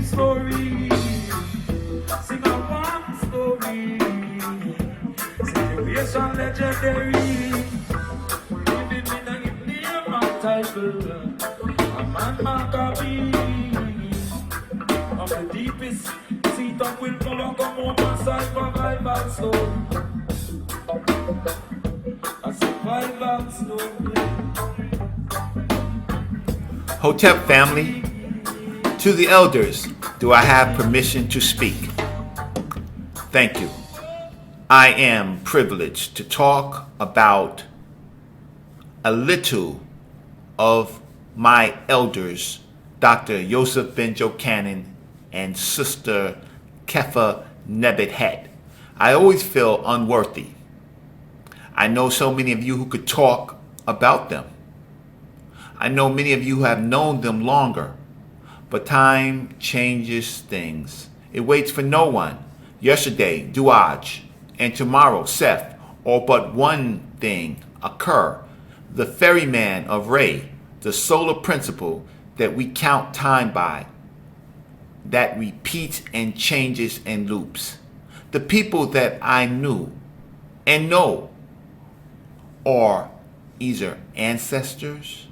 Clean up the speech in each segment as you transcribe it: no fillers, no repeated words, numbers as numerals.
story. Sing a one story. Situation legendary. Living in a name and title. A man Maccabee. Of the deepest seat of willpower come home and survival story. A survival story. Hotep family, to the elders, do I have permission to speak? Thank you. I am privileged to talk about a little of my elders, Dr. Yosef Ben Jochanan and Sister Kepha Nebat. I always feel unworthy. I know so many of you who could talk about them. I know many of you have known them longer, but time changes things. It waits for no one. Yesterday, Duaj, and tomorrow, Seth, or but one thing occur. The ferryman of Ray, the solar principle that we count time by, that repeats and changes and loops. The people that I knew and know are either ancestors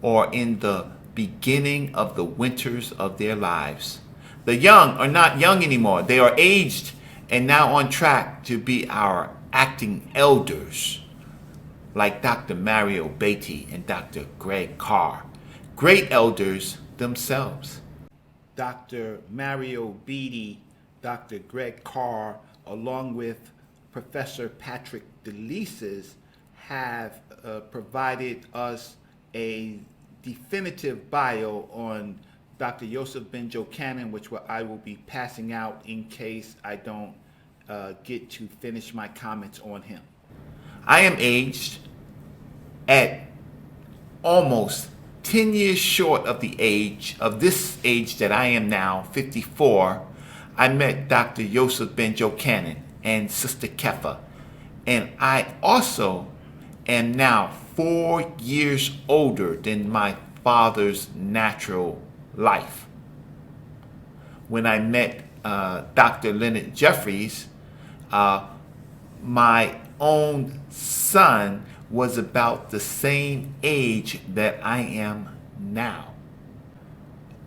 or in the beginning of the winters of their lives. The young are not young anymore. They are aged and now on track to be our acting elders, like Dr. Mario Beatty and Dr. Greg Carr, great elders themselves. Dr. Mario Beatty, Dr. Greg Carr, along with Professor Patrick DeLises, have provided us a definitive bio on Dr. Yosef Ben Jochanan, which I will be passing out in case I don't get to finish my comments on him. I am aged at almost 10 years short of the age of this age that I am now, 54. I met Dr. Yosef Ben Jochanan and Sister Kepha, and I also am now 4 years older than my father's natural life. When I met Dr. Leonard Jeffries, my own son was about the same age that I am now.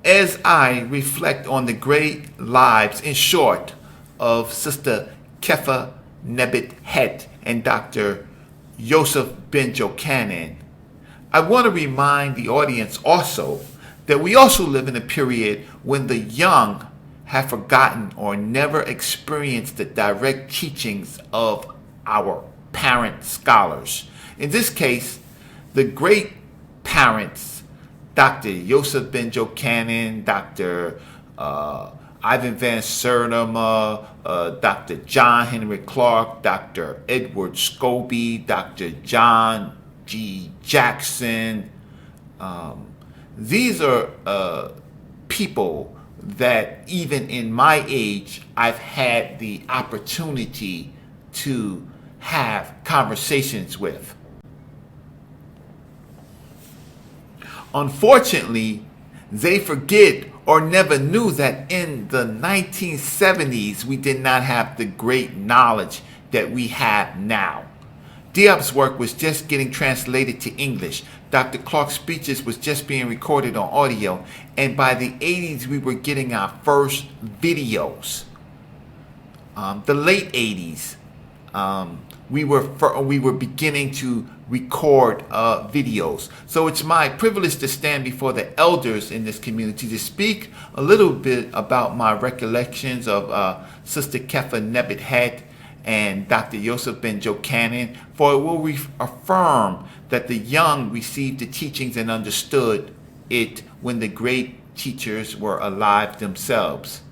As I reflect on the great lives, in short, of Sister Kepha Nebat and Dr. Yosef Ben Jochanan, I want to remind the audience also that we also live in a period when the young have forgotten or never experienced the direct teachings of our parent scholars. In this case, the great parents, Dr. Yosef Ben Jochanan, Dr. Ivan Van Sertima, Dr. John Henry Clark, Dr. Edward Scobie, Dr. John G. Jackson. These are people that even in my age, I've had the opportunity to have conversations with. Unfortunately, they forget or never knew that in the 1970s, we did not have the great knowledge that we have now. Diop's work was just getting translated to English. Dr. Clark's speeches was just being recorded on audio. And by the 80s, we were getting our first videos. The late 80s, we were beginning to record videos. So it's my privilege to stand before the elders in this community to speak a little bit about my recollections of Sister Kepha Nebat and Dr. Yosef Ben Jochanan, for it will affirm that the young received the teachings and understood it when the great teachers were alive themselves.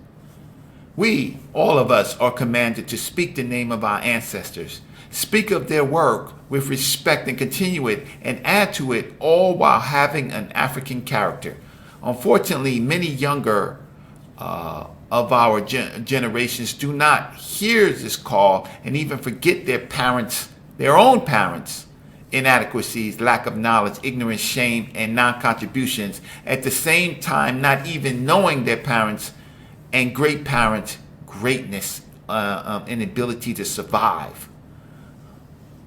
We, all of us, are commanded to speak the name of our ancestors, speak of their work with respect and continue it and add to it, all while having an African character. Unfortunately, many younger of our generations do not hear this call and even forget their parents, their own parents, inadequacies, lack of knowledge, ignorance, shame, and non-contributions, at the same time not even knowing their parents and great parents' greatness and ability to survive.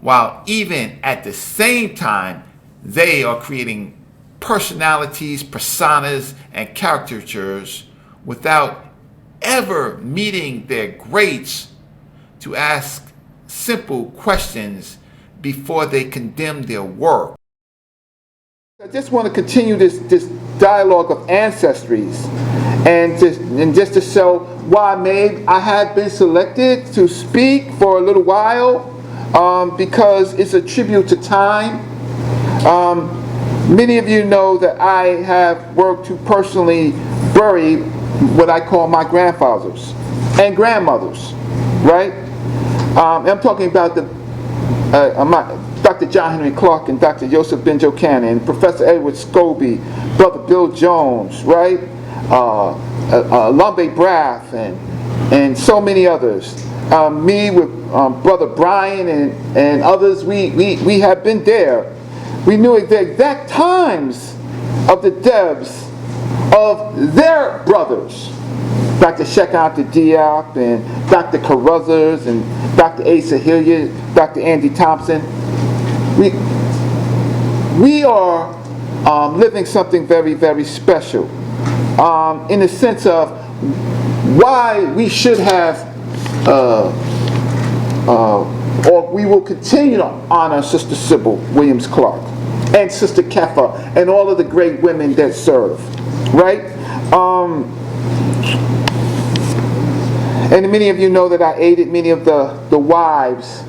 While even at the same time, they are creating personalities, personas, and caricatures without ever meeting their greats to ask simple questions before they condemn their work. I just want to continue this dialogue of ancestries, and just to show why maybe I had been selected to speak for a little while, because it's a tribute to time. Many of you know that I have worked to personally bury what I call my grandfathers and grandmothers, right? I'm talking about Dr. John Henry Clark and Dr. Joseph Benjo Cannon, Professor Edward Scobie, Brother Bill Jones, right? Lumbe Braff, and so many others. Me with Brother Brian and others, we have been there. We knew the exact times of the deaths of their brothers. Dr. Shekant Diop and Dr. Carruthers and Dr. Asa Hilliard, Dr. Andy Thompson. We are living something very, very special in the sense of why we should have or we will continue to honor Sister Sybil Williams Clark and Sister Kepha and all of the great women that serve, right? And many of you know that I aided many of the wives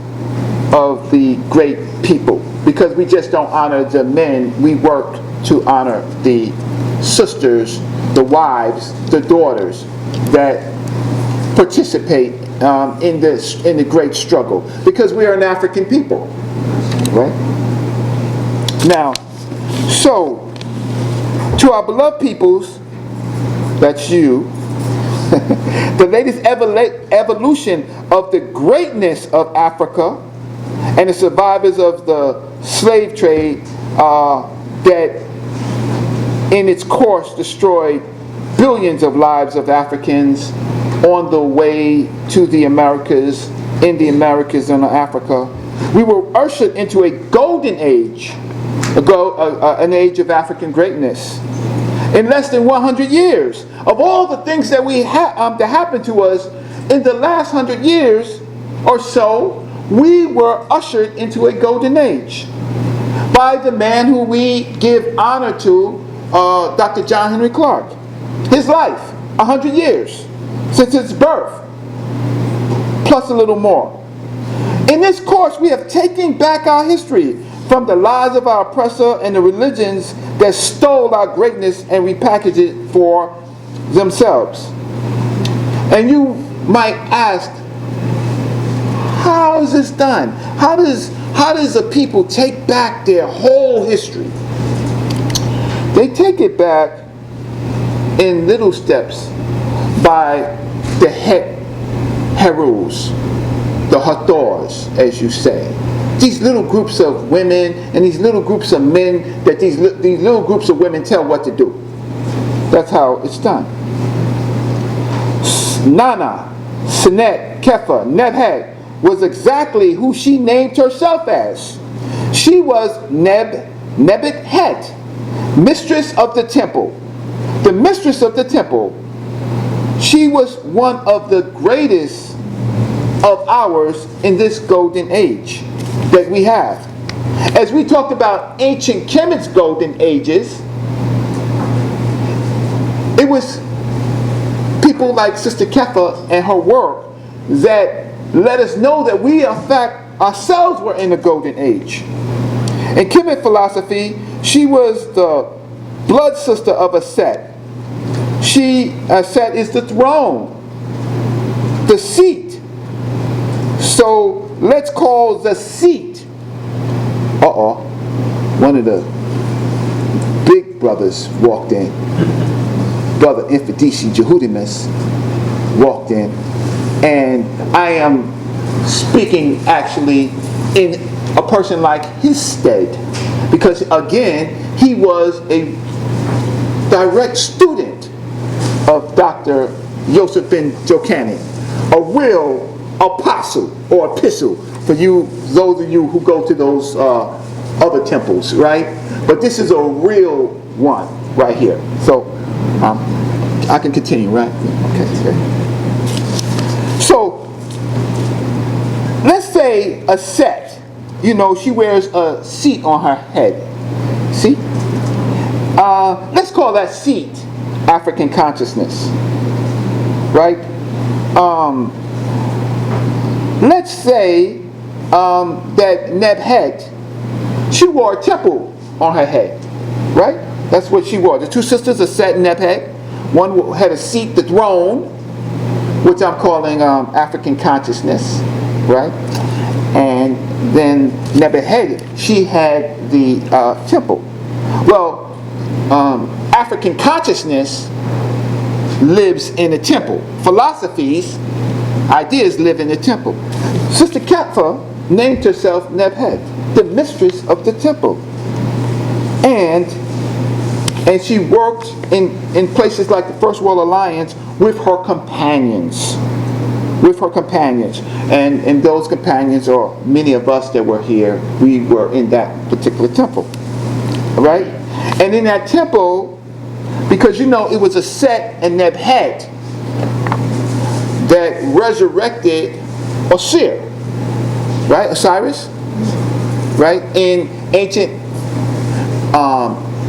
of the great people, because we just don't honor the men, we work to honor the sisters, the wives, the daughters that participate in the great struggle, because we are an African people, right? Now, so to our beloved peoples, that's you, the latest evolution of the greatness of Africa and the survivors of the slave trade that in its course destroyed billions of lives of Africans on the way to the Americas, in the Americas and Africa. We were ushered into a golden age, an age of African greatness. In less than 100 years, of all the things that that happened to us in the last 100 years or so, we were ushered into a golden age by the man who we give honor to, Dr. John Henry Clark. His life, 100 years since his birth, plus a little more. In this course, we have taken back our history from the lies of our oppressor and the religions that stole our greatness and repackaged it for themselves. And you might ask, how is this done? How does a people take back their whole history? They take it back in little steps by the herus, the hathors, as you say. These little groups of women and these little groups of men that these little groups of women tell what to do. That's how it's done. Nana, Sinet, Kepha, Nebat was exactly who she named herself as. She was Nebat Het, mistress of the temple. The mistress of the temple. She was one of the greatest of ours in this golden age that we have. As we talked about ancient Kemet's golden ages, it was people like Sister Kepha and her work that let us know that we, in fact, ourselves were in the golden age. In Kemet philosophy, she was the blood sister of Ascac. Ascac is the throne, the seat. So let's call the seat. One of the big brothers walked in. Brother Infidisi Jehudimus walked in. And I am speaking actually in a person like Hesed, because again, he was a direct student of Dr. Yosef ben Jochanan, a real apostle or epistle for you, those of you who go to those other temples, right? But this is a real one right here. So I can continue, right? Okay. So let's say a set, she wears a seat on her head. See? Let's call that seat African consciousness, right? Let's say that Nebat, she wore a temple on her head, right? That's what she wore. The two sisters are set in Nebat. One had a seat, the throne, which I'm calling African consciousness, right? And then Nebat, she had the temple. Well, African consciousness lives in a temple. Philosophies, ideas live in the temple. Sister Kepha named herself Nebat, the mistress of the temple. And she worked in places like the First World Alliance with her companions. And those companions, or many of us that were here, we were in that particular temple. All right? And in that temple, because it was a set and Nebat that resurrected Osir, right? Osiris, right? In ancient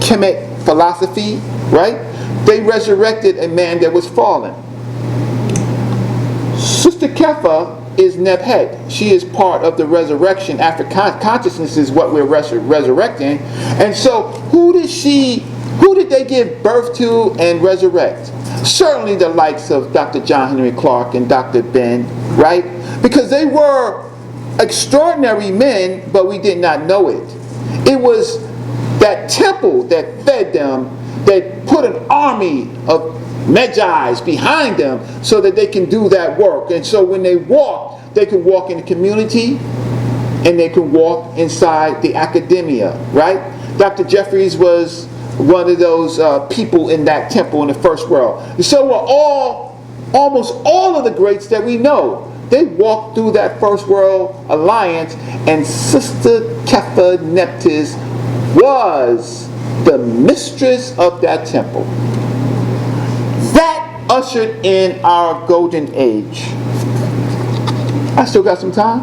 Kemet philosophy, right? They resurrected a man that was fallen. Sister Kepha is Nebat. She is part of the resurrection. After consciousness is what we're resurrecting. And so who did they give birth to and resurrect? Certainly the likes of Dr. John Henry Clark and Dr. Ben, right? Because they were extraordinary men, but we did not know it. It was that temple that fed them, that put an army of Magi's behind them so that they can do that work. And so when they walk, they can walk in the community and they can walk inside the academia, right? Dr. Jeffries was one of those people in that temple in the first world. And so were almost all of the greats that we know. They walked through that First World Alliance, and Sister Kepha Neptis was the mistress of that temple. That ushered in our golden age. I still got some time.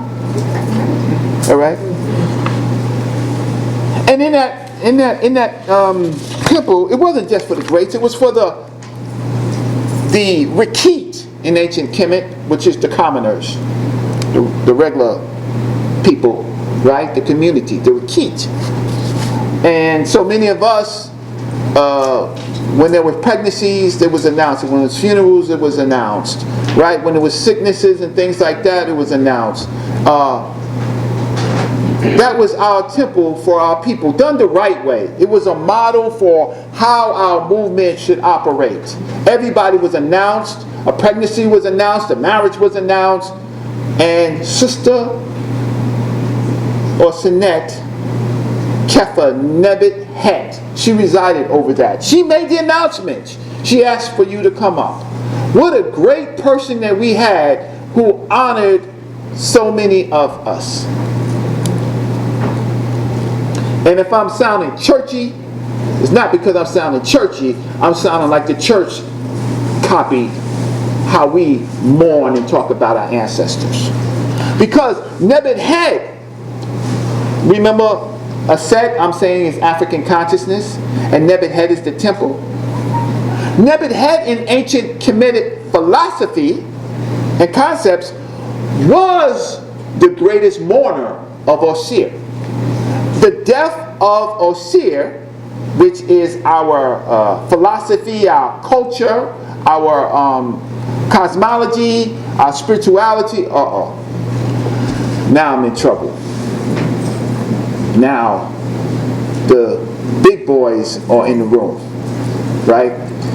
All right. And in that temple, it wasn't just for the greats. It was for the Rakit in ancient Kemet, which is the commoners, the regular people, right? The community, the Rakit. And so many of us, when there were pregnancies, it was announced. When there was funerals, it was announced, right? When there was sicknesses and things like that, it was announced. That was our temple for our people, done the right way. It was a model for how our movement should operate. Everybody was announced. A pregnancy was announced. A marriage was announced. And Sister or Sinet Kepha Nebat, she resided over that. She made the announcement. She asked for you to come up. What a great person that we had who honored so many of us. And if I'm sounding churchy, it's not because I'm sounding churchy. I'm sounding like the church copied how we mourn and talk about our ancestors. Because Nebat, remember, Ascac, I'm saying, is African consciousness, and Nebat is the temple. Nebat in ancient Kemetic philosophy and concepts was the greatest mourner of Osir. The death of Osir, which is our philosophy, our culture, our cosmology, our spirituality, now I'm in trouble. Now the big boys are in the room, right?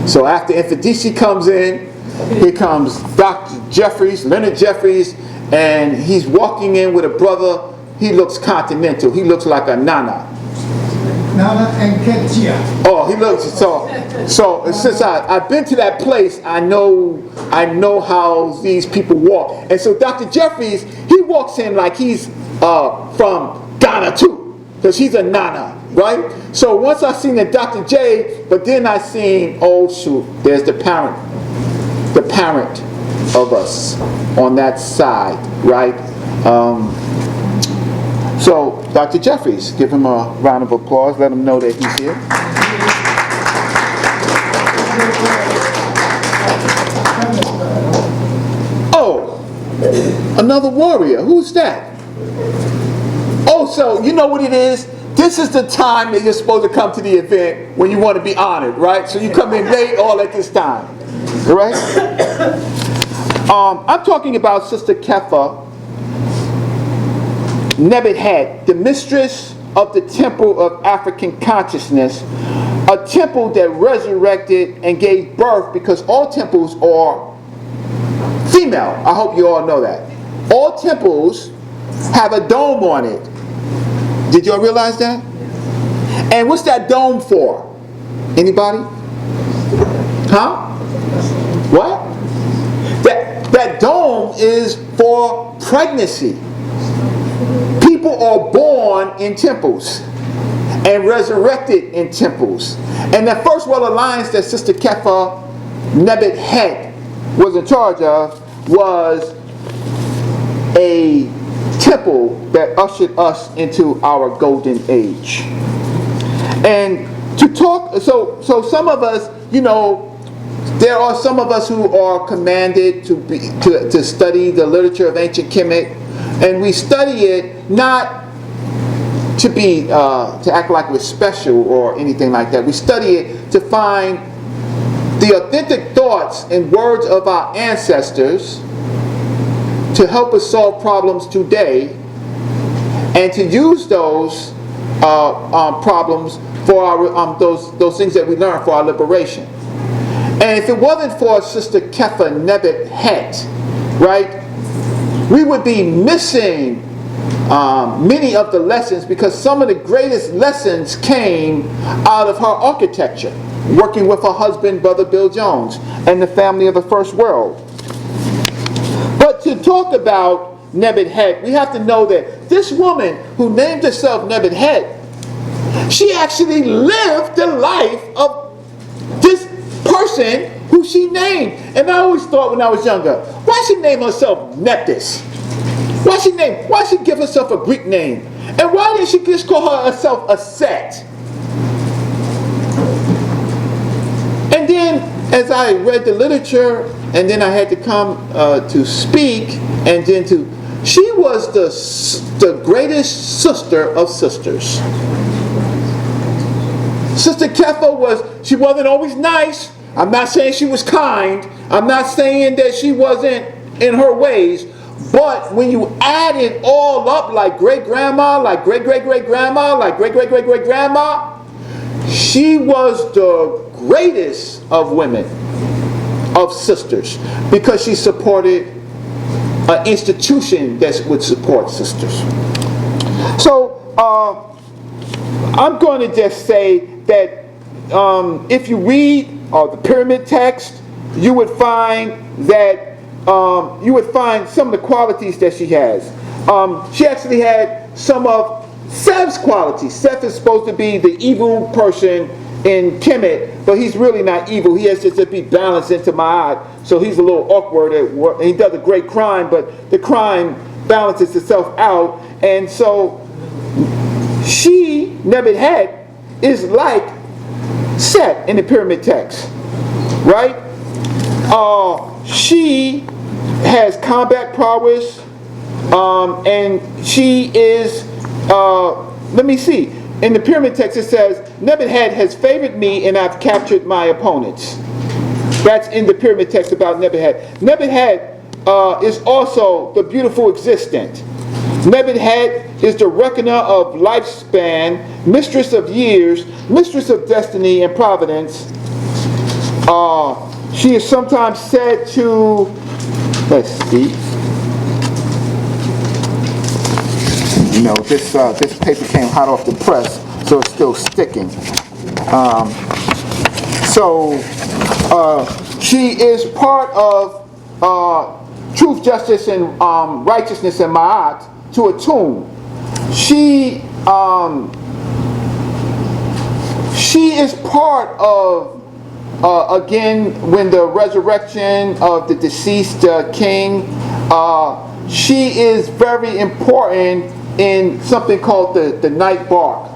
So after Infidisi comes in, here comes Dr. Jeffries, Leonard Jeffries, and he's walking in with a brother. he looks continental. He looks like a Nana. Nana and Katia. Oh, he looks so since I've been to that place, I know how these people walk. And so Dr. Jeffries, he walks in like he's from Ghana too, because he's a Nana, right? So once I seen the Dr. J, but then I seen, oh shoot, there's the parent of us on that side, right? So Dr. Jeffries, give him a round of applause. Let him know that he's here. Oh, another warrior. Who's that? Oh, so you know what it is? This is the time that you're supposed to come to the event when you want to be honored, right? So you come in late all at this time, all right? I'm talking about Sister Kepha Nebat, the mistress of the temple of African consciousness, a temple that resurrected and gave birth, because all temples are female. I hope you all know that. All temples have a dome on it. Did y'all realize that? And what's that dome for? Anybody? Huh? What? That dome is for pregnancy. People are born in temples and resurrected in temples. And the first World Alliance that Sister Kepha Nebat was in charge of was a temple that ushered us into our golden age. And to talk, so some of us, you know, there are some of us who are commanded to study the literature of ancient Kemet, and we study it not to act like we're special or anything like that. We study it to find the authentic thoughts and words of our ancestors to help us solve problems today, and to use those problems for our those things that we learned for our liberation. And if it wasn't for Sister Kepha Nebat, right, we would be missing many of the lessons, because some of the greatest lessons came out of her architecture, working with her husband, Brother Bill Jones, and the family of the First World. But to talk about Nebat, we have to know that this woman who named herself Nebat, she actually lived the life of this person who she named. And I always thought when I was younger, why she name herself Nephthys? Why she give herself a Greek name? And why didn't she just call herself a Set? And then as I read the literature, and then I had to come to speak, and then she was the greatest sister of sisters. Sister Kepha she wasn't always nice. I'm not saying she was kind. I'm not saying that she wasn't in her ways. But when you add it all up, like great-grandma, like great-great-great-grandma, like great-great-great-great-grandma, she was the greatest of women, of sisters, because she supported an institution that would support sisters. So I'm going to just say that if you read the pyramid text, you would find that some of the qualities that she has. She actually had some of Seth's qualities. Seth is supposed to be the evil person in Kemet, but he's really not evil. He has to be balanced into Ma'at, so he's a little awkward at work. He does a great crime, but the crime balances itself out. And so she, Nebat, is like Seth in the pyramid text, right? She has combat prowess, and she is, let me see. In the pyramid text it says, Nebat has favored me and I've captured my opponents. That's in the pyramid text about Nebat. Nebat is also the beautiful existent. Nebat is the reckoner of lifespan, mistress of years, mistress of destiny and providence. She is sometimes said to, let's see, this paper came hot off the press, so it's still sticking. She is part of Truth, Justice, and Righteousness and Ma'at to Atum. She is part of, again, when the resurrection of the deceased king, she is very important in something called the night bark,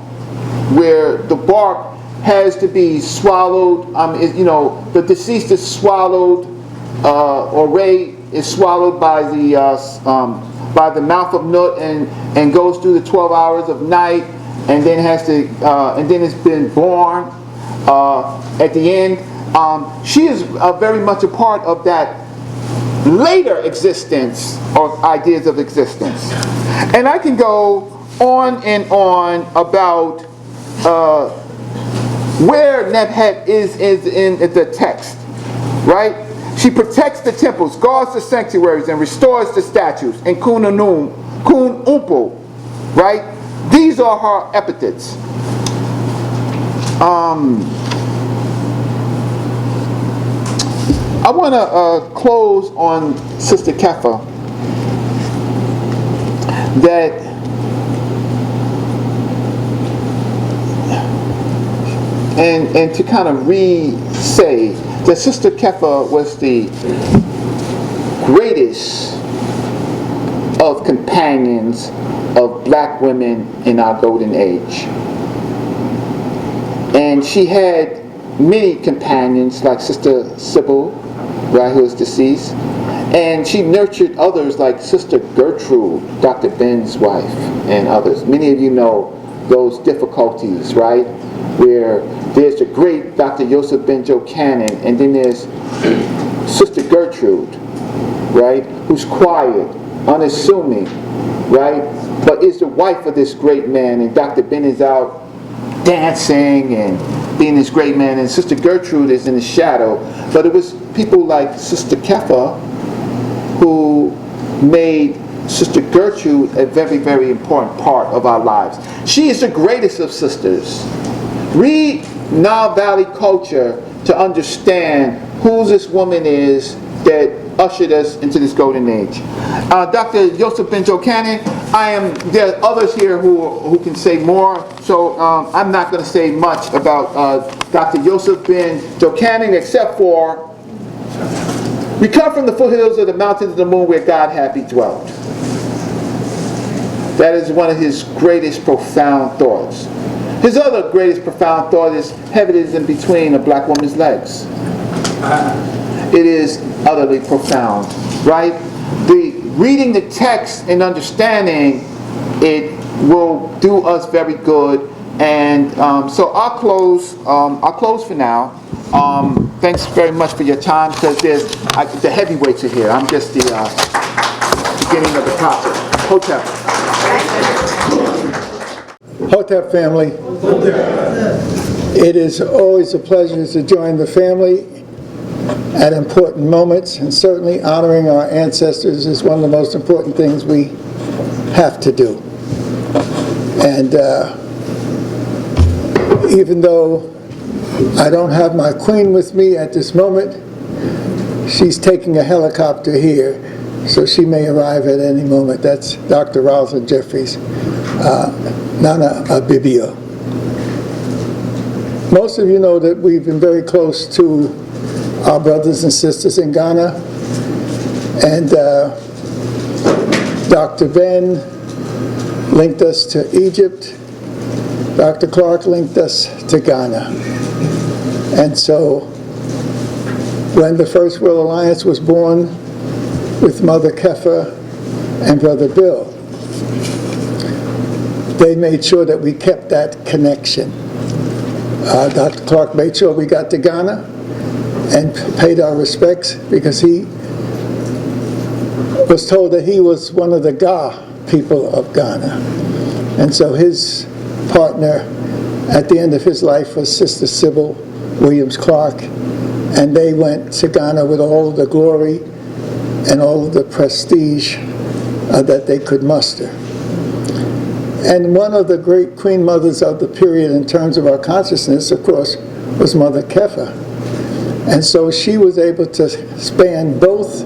where the bark has to be swallowed. The deceased is swallowed, or Ray is swallowed by the mouth of Nut and goes through the 12 hours of night, and then and then it's been born at the end. She is very much a part of that later existence or ideas of existence. And I can go on and on about where Nebat is in the text, right? She protects the temples, guards the sanctuaries, and restores the statues. And Kun Umpo, right? These are her epithets. I want to close on Sister Kepha, that and to kind of re-say that Sister Kepha was the greatest of companions of black women in our golden age. And she had many companions like Sister Sybil, right, who is deceased. And she nurtured others like Sister Gertrude, Dr. Ben's wife, and others. Many of you know those difficulties, right? Where there's the great Dr. Joseph Ben Jochanan, and then there's Sister Gertrude, right? Who's quiet, unassuming, right? But is the wife of this great man, and Dr. Ben is out dancing and being this great man, and Sister Gertrude is in the shadow. But it was people like Sister Kepha who made Sister Gertrude a very, very important part of our lives. She is the greatest of sisters. Read Nile Valley culture to understand who this woman is that ushered us into this golden age. Dr. Joseph Ben Jochanan, there are others here who can say more, so I'm not going to say much about Dr. Joseph Ben Jochanan, except for, we come from the foothills of the mountains of the moon where God happy dwelt. That is one of his greatest profound thoughts. His other greatest profound thought is, heaven is in between a black woman's legs. It is utterly profound, right? Reading the text and understanding it will do us very good. And so I'll close for now. Thanks very much for your time, because the heavyweights are here. I'm just the beginning of the topic. Hotep. Hotep family. It is always a pleasure to join the family at important moments, and certainly honoring our ancestors is one of the most important things we have to do. And even though I don't have my queen with me at this moment, she's taking a helicopter here, so she may arrive at any moment. That's Dr. Rosalind Jeffries, Nana Abibio. Most of you know that we've been very close to our brothers and sisters in Ghana, and Dr. Ben linked us to Egypt. Dr. Clark linked us to Ghana. And so when the First World Alliance was born with Mother Kepha and Brother Bill, they made sure that we kept that connection. Dr. Clark made sure we got to Ghana and paid our respects, because he was told that he was one of the Ga people of Ghana. And so his partner at the end of his life was Sister Sybil Williams Clark, and they went to Ghana with all of the glory and all of the prestige that they could muster. And one of the great queen mothers of the period in terms of our consciousness, of course, was Mother Kepha. And so she was able to span both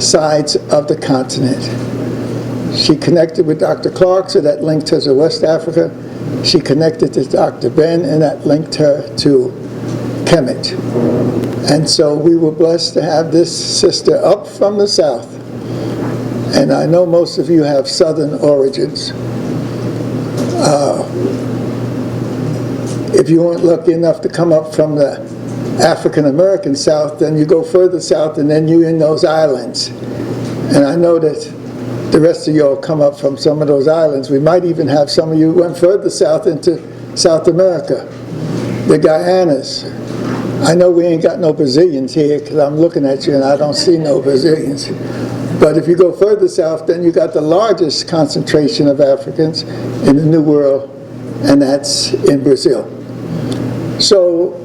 sides of the continent. She connected with Dr. Clark, so that linked her to West Africa. She connected to Dr. Ben, and that linked her to Kemet. And so we were blessed to have this sister up from the south. And I know most of you have southern origins. If you weren't lucky enough to come up from the African-American South, then you go further south and then you're in those islands. And I know that the rest of y'all come up from some of those islands. We might even have some of you who went further south into South America, the Guyanas. I know we ain't got no Brazilians here because I'm looking at you and I don't see no Brazilians. But if you go further south, then you got the largest concentration of Africans in the New World, and that's in Brazil. So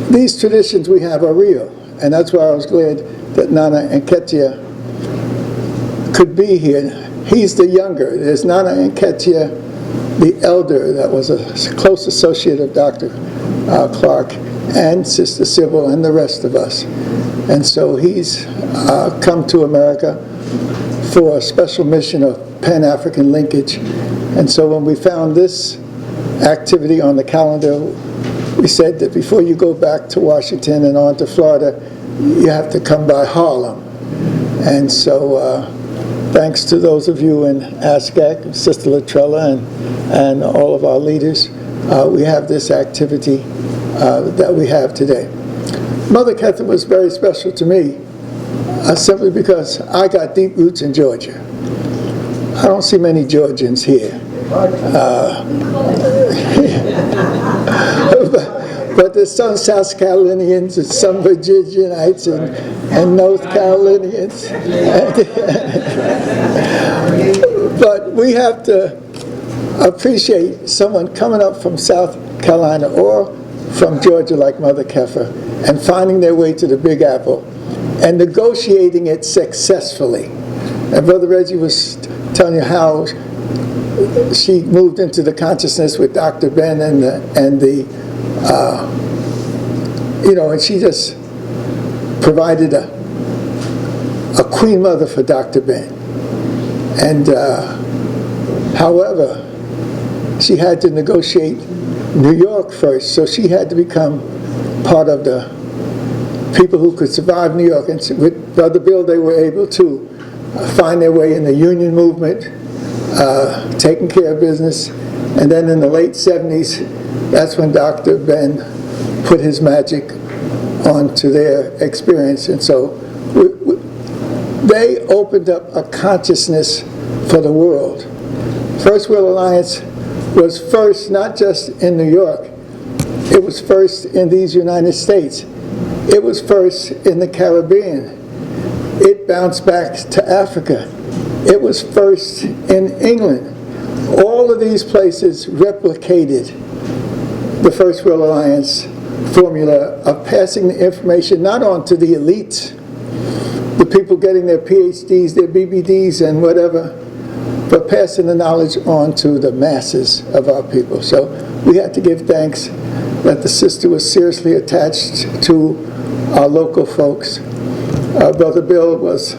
these traditions we have are real, and that's why I was glad that Nana and Katia could be here. He's the younger. There's Nana and Katia, the elder, that was a close associate of Dr. Clark, and Sister Sybil, and the rest of us. And so he's come to America for a special mission of Pan-African linkage. And so when we found this activity on the calendar, we said that before you go back to Washington and on to Florida, you have to come by Harlem. And so thanks to those of you in Ascac, Sister Latrella, and all of our leaders, we have this activity that we have today. Mother Kepha was very special to me, simply because I got deep roots in Georgia. I don't see many Georgians here. But there's some South Carolinians and some Virginianites and North Carolinians. But we have to appreciate someone coming up from South Carolina or from Georgia like Mother Kepha and finding their way to the Big Apple and negotiating it successfully. And Brother Reggie was telling you how she moved into the consciousness with Dr. Ben and she just provided a queen mother for Dr. Ben. And however, she had to negotiate New York first, so she had to become part of the people who could survive New York. And with Brother Bill, they were able to find their way in the union movement, taking care of business. And then in the late 70s, that's when Dr. Ben put his magic onto their experience. And so they opened up a consciousness for the world. First World Alliance was first not just in New York, it was first in these United States. It was first in the Caribbean. It bounced back to Africa. It was first in England. All of these places replicated the First World Alliance formula of passing the information not on to the elites, the people getting their PhDs, their BBDs and whatever, but passing the knowledge on to the masses of our people. So we had to give thanks that the sister was seriously attached to our local folks. Brother Bill was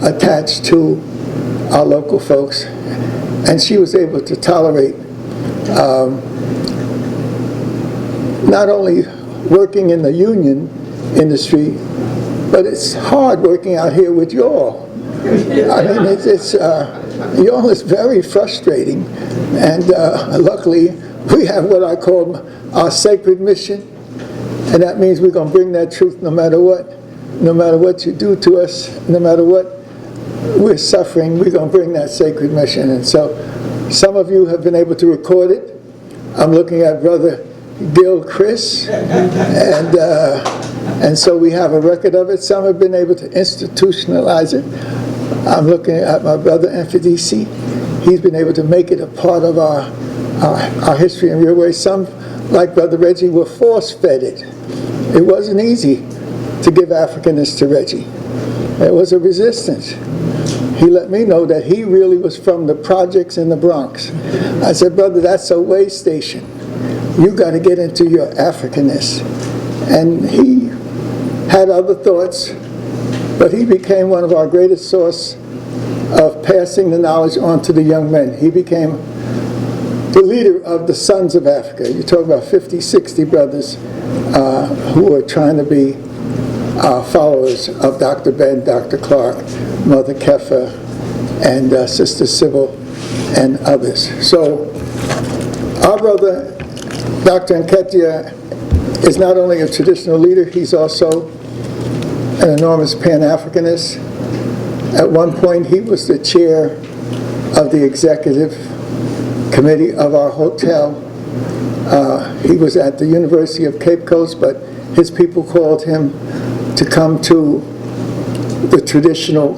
attached to our local folks, and she was able to tolerate not only working in the union industry, but it's hard working out here with y'all. I mean, y'all is very frustrating, and luckily we have what I call our sacred mission, and that means we're going to bring that truth no matter what. No matter what you do to us, no matter what we're suffering, we're going to bring that sacred mission. And so some of you have been able to record it. I'm looking at Brother Gil Chris, and so we have a record of it. Some have been able to institutionalize it. I'm looking at my brother Enfidisi. He's been able to make it a part of our history in real ways. Some, like Brother Reggie, were force-fed it. It wasn't easy to give Africanness to Reggie. It was a resistance. he let me know that he really was from the projects in the Bronx. I said, brother, that's a way station. You got to get into your Africanness. And he had other thoughts, but he became one of our greatest source of passing the knowledge on to the young men. He became the leader of the Sons of Africa. You talk about 50, 60 brothers who were trying to be followers of Dr. Ben, Dr. Clark, Mother Kepha, and Sister Sybil, and others. So our brother, Dr. Katia, is not only a traditional leader, he's also an enormous Pan-Africanist. At one point, he was the chair of the executive committee of our hotel. He was at the University of Cape Coast, but his people called him to come to the traditional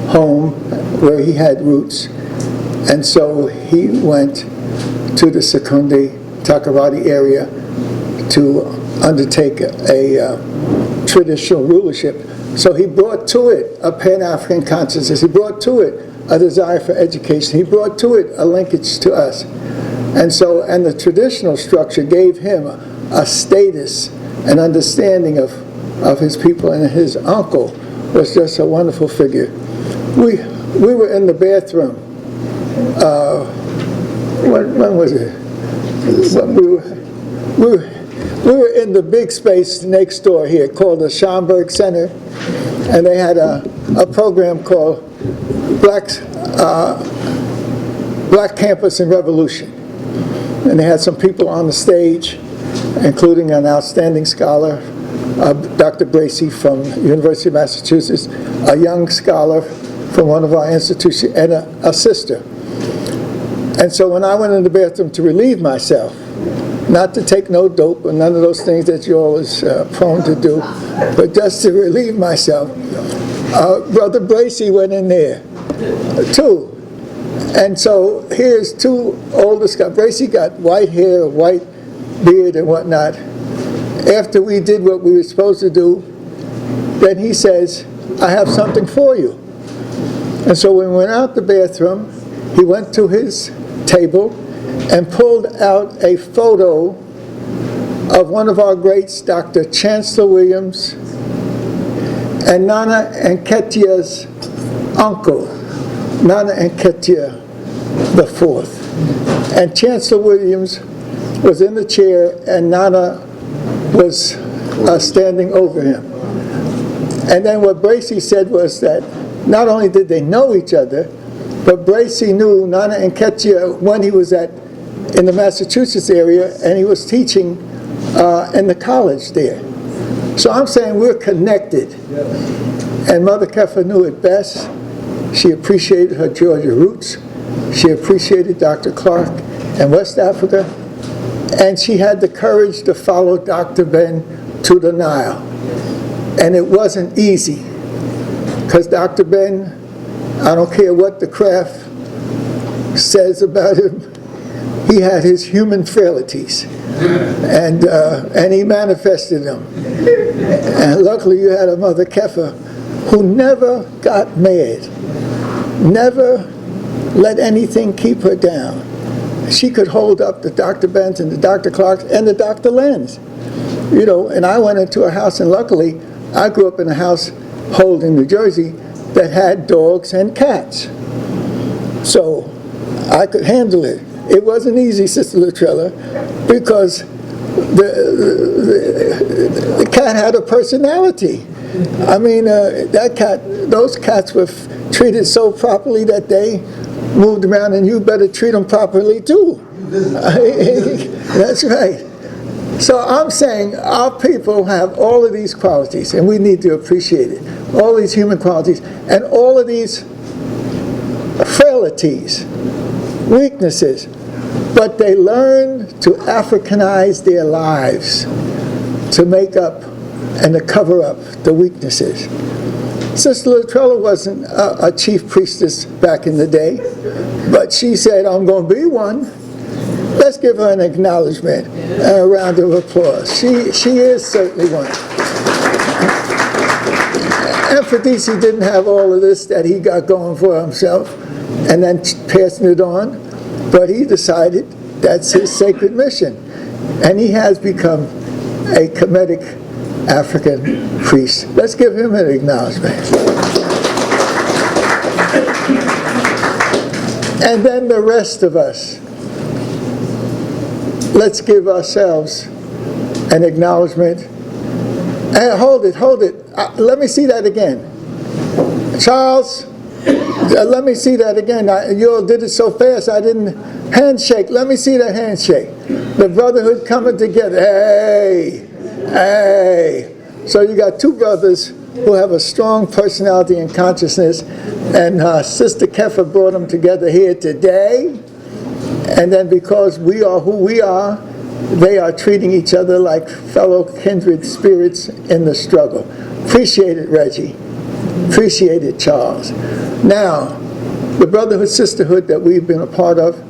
home where he had roots. And so he went to the Sekondi, Takoradi area to undertake a traditional rulership. So he brought to it a Pan-African consciousness. He brought to it a desire for education. He brought to it a linkage to us. And so, and the traditional structure gave him a status, an understanding of his people, and his uncle was just a wonderful figure. We were in the bathroom. When was it? We were in the big space next door here called the Schomburg Center, and they had a program called Black Campus and Revolution. And they had some people on the stage, including an outstanding scholar, Dr. Bracey from University of Massachusetts, a young scholar from one of our institutions, and a sister. And so when I went in the bathroom to relieve myself, not to take no dope or none of those things that you're always prone to do, but just to relieve myself, Brother Bracey went in there, too. And so here's two older scholars. Bracey got white hair, white beard and whatnot. After we did what we were supposed to do, then he says, I have something for you. And so when we went out the bathroom, he went to his table and pulled out a photo of one of our greats, Dr. Chancellor Williams, and Nana and Ketia's uncle, Nana and Katia the fourth. And Chancellor Williams was in the chair, and Nana was standing over him. And then what Bracey said was that not only did they know each other, but Bracey knew Nana and Katia when he was in the Massachusetts area, and he was teaching in the college there. So I'm saying we're connected. And Mother Kepha knew it best. She appreciated her Georgia roots. She appreciated Dr. Clark and West Africa. And she had the courage to follow Dr. Ben to the Nile. And it wasn't easy, because Dr. Ben, I don't care what the craft says about him, he had his human frailties, and he manifested them. And luckily you had a Mother Kepha who never got mad, never let anything keep her down. She could hold up the Dr. Bens and the Dr. Clarks and the Dr. Lens. You know, and I went into a house, and luckily I grew up in a household in New Jersey that had dogs and cats. So I could handle it. It wasn't easy, Sister Latrella, because the cat had a personality. I mean, those cats were treated so properly that they moved around, and you better treat them properly too. That's right. So I'm saying our people have all of these qualities, and we need to appreciate it. All these human qualities, and all of these frailties, weaknesses, but they learn to Africanize their lives to make up and to cover up the weaknesses. Sister Latrella wasn't a chief priestess back in the day, but she said, I'm going to be one. Let's give her an acknowledgement and a round of applause. She is certainly one. Aphrodite didn't have all of this that he got going for himself and then passing it on, but he decided that's his sacred mission. And he has become a Kemetic African priest. Let's give him an acknowledgement. And then the rest of us, let's give ourselves an acknowledgement. And hold it. Let me see that again. Charles, let me see that again. You all did it so fast, I didn't. Handshake, let me see that handshake. The brotherhood coming together. Hey. So you got two brothers who have a strong personality and consciousness, and Sister Kepha brought them together here today. And then because we are who we are, they are treating each other like fellow kindred spirits in the struggle. Appreciate it, Reggie. Appreciate it, Charles. Now, the brotherhood, sisterhood that we've been a part of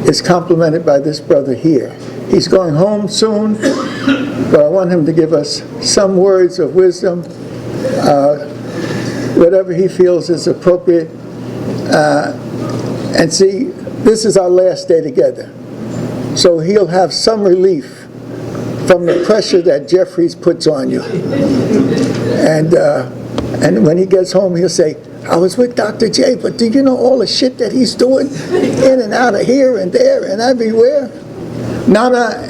is complemented by this brother here. He's going home soon, but I want him to give us some words of wisdom, whatever he feels is appropriate. And see, this is our last day together. So he'll have some relief from the pressure that Jeffries puts on you. And when he gets home, he'll say, I was with Dr. J, but do you know all the shit that he's doing in and out of here and there and everywhere? Nana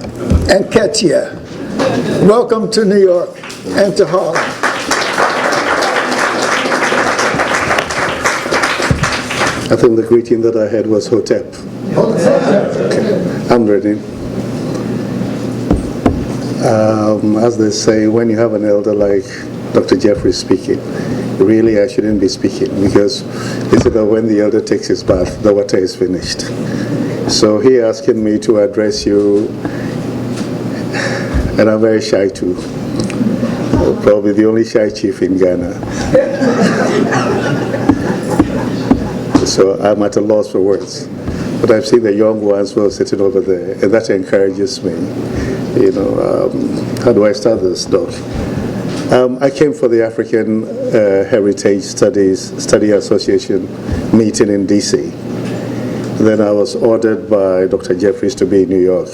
and Katia, welcome to New York and to Harlem. I think the greeting that I had was Hotep. Okay, I'm ready. As they say, when you have an elder like Dr. Jeffrey speaking, really I shouldn't be speaking, because it's that when the elder takes his bath, the water is finished. So he asking me to address you, and I'm very shy too. Probably the only shy chief in Ghana. So I'm at a loss for words. But I've seen the young ones who are sitting over there, and that encourages me. You know, how do I start this, Doc? I came for the African Heritage Study Association meeting in DC. Then I was ordered by Dr. Jeffries to be in New York.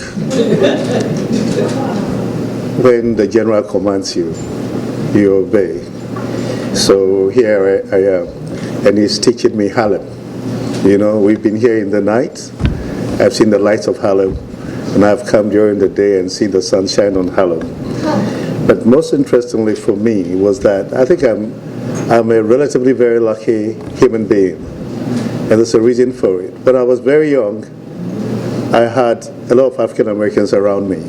When the general commands you, you obey. So here I am, and he's teaching me Harlem. You know, we've been here in the night. I've seen the lights of Harlem, and I've come during the day and seen the sunshine on Harlem. But most interestingly for me was that I think I'm a relatively very lucky human being, and there's a reason for it. When I was very young, I had a lot of African Americans around me.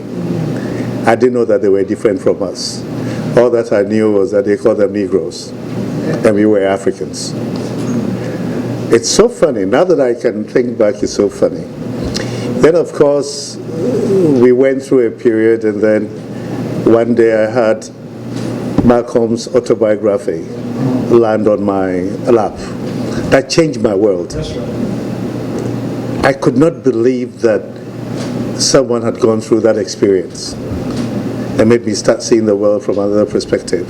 I didn't know that they were different from us. All that I knew was that they called them Negroes, and we were Africans. It's so funny. Now that I can think back, it's so funny. Then, of course, we went through a period, and then one day I had Malcolm's autobiography land on my lap. That changed my world. That's right. I could not believe that someone had gone through that experience and made me start seeing the world from another perspective.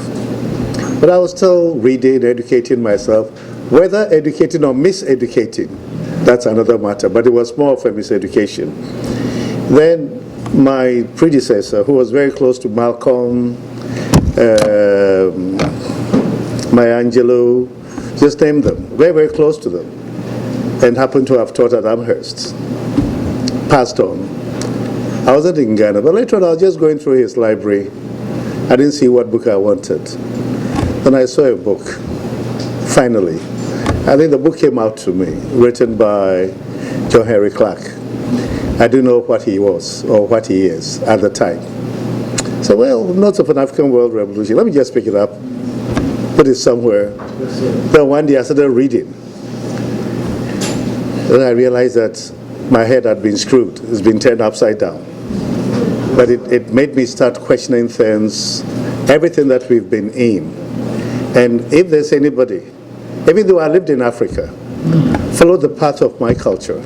But I was still reading, educating myself. Whether educating or miseducating, that's another matter, but it was more of a miseducation. Then my predecessor, who was very close to Malcolm, Maya Angelou, just name them, very, very close to them, and happened to have taught at Amherst, passed on. I wasn't in Ghana, but later on I was just going through his library. I didn't see what book I wanted. Then I saw a book, finally. I think the book came out to me, written by John Henry Clark. I didn't know what he was or what he is at the time. So, well, Notes of an African World Revolution. Let me just pick it up, put it somewhere. Then one day I started reading. Then I realized that my head had been screwed. It's been turned upside down. But it made me start questioning things, everything that we've been in. And if there's anybody, even though I lived in Africa, followed the path of my culture,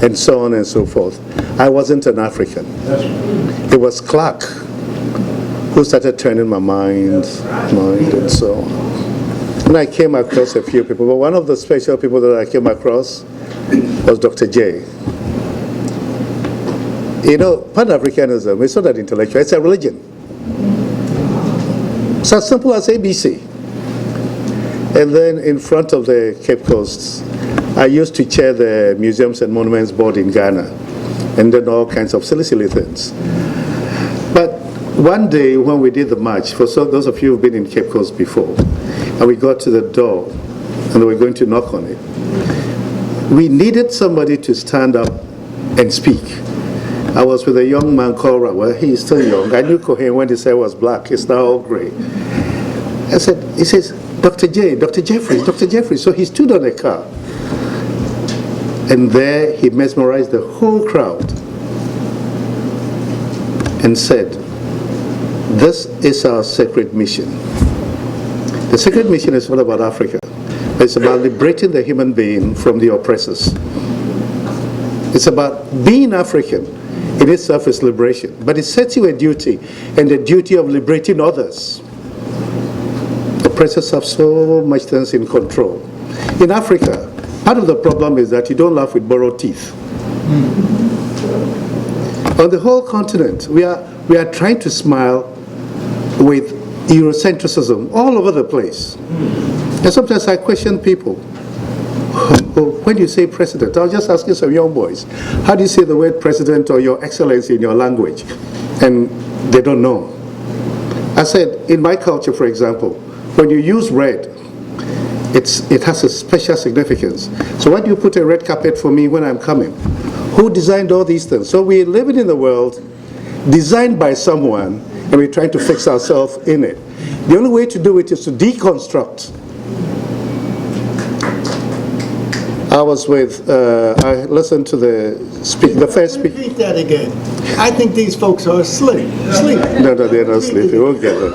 and so on and so forth, I wasn't an African. It was Clark who started turning my mind and so on. And I came across a few people, but one of the special people that I came across was Dr. J. You know, Pan-Africanism is not an intellectual, it's a religion. It's as simple as ABC. And then in front of the Cape Coast, I used to chair the Museums and Monuments Board in Ghana, and then all kinds of silly things. But one day when we did the march, for those of you who've been in Cape Coast before, and we got to the door, and we were going to knock on it, we needed somebody to stand up and speak. I was with a young man called, well, he's still young. I knew Cohen when his hair was black. It's now all gray. I said, he says, Dr. Jeffries. So he stood on a car. And there he mesmerized the whole crowd and said, this is our sacred mission. The sacred mission is all about Africa. It's about liberating the human being from the oppressors. It's about being African. In itself is liberation, but it sets you a duty, and the duty of liberating others. Oppressors have so much things in control. In Africa, part of the problem is that you don't laugh with borrowed teeth. On the whole continent, we are trying to smile with Eurocentrism all over the place. And sometimes I question people. When you say president, I was just asking some young boys, how do you say the word president or your excellency in your language? And they don't know. I said, in my culture, for example, when you use red, it has a special significance. So why do you put a red carpet for me when I'm coming? Who designed all these things? So we're living in the world designed by someone, and we're trying to fix ourselves in it. The only way to do it is to deconstruct. I was with, I listened to the first speaker. Repeat that again. I think these folks are asleep. No, they're not sleeping. We'll get them.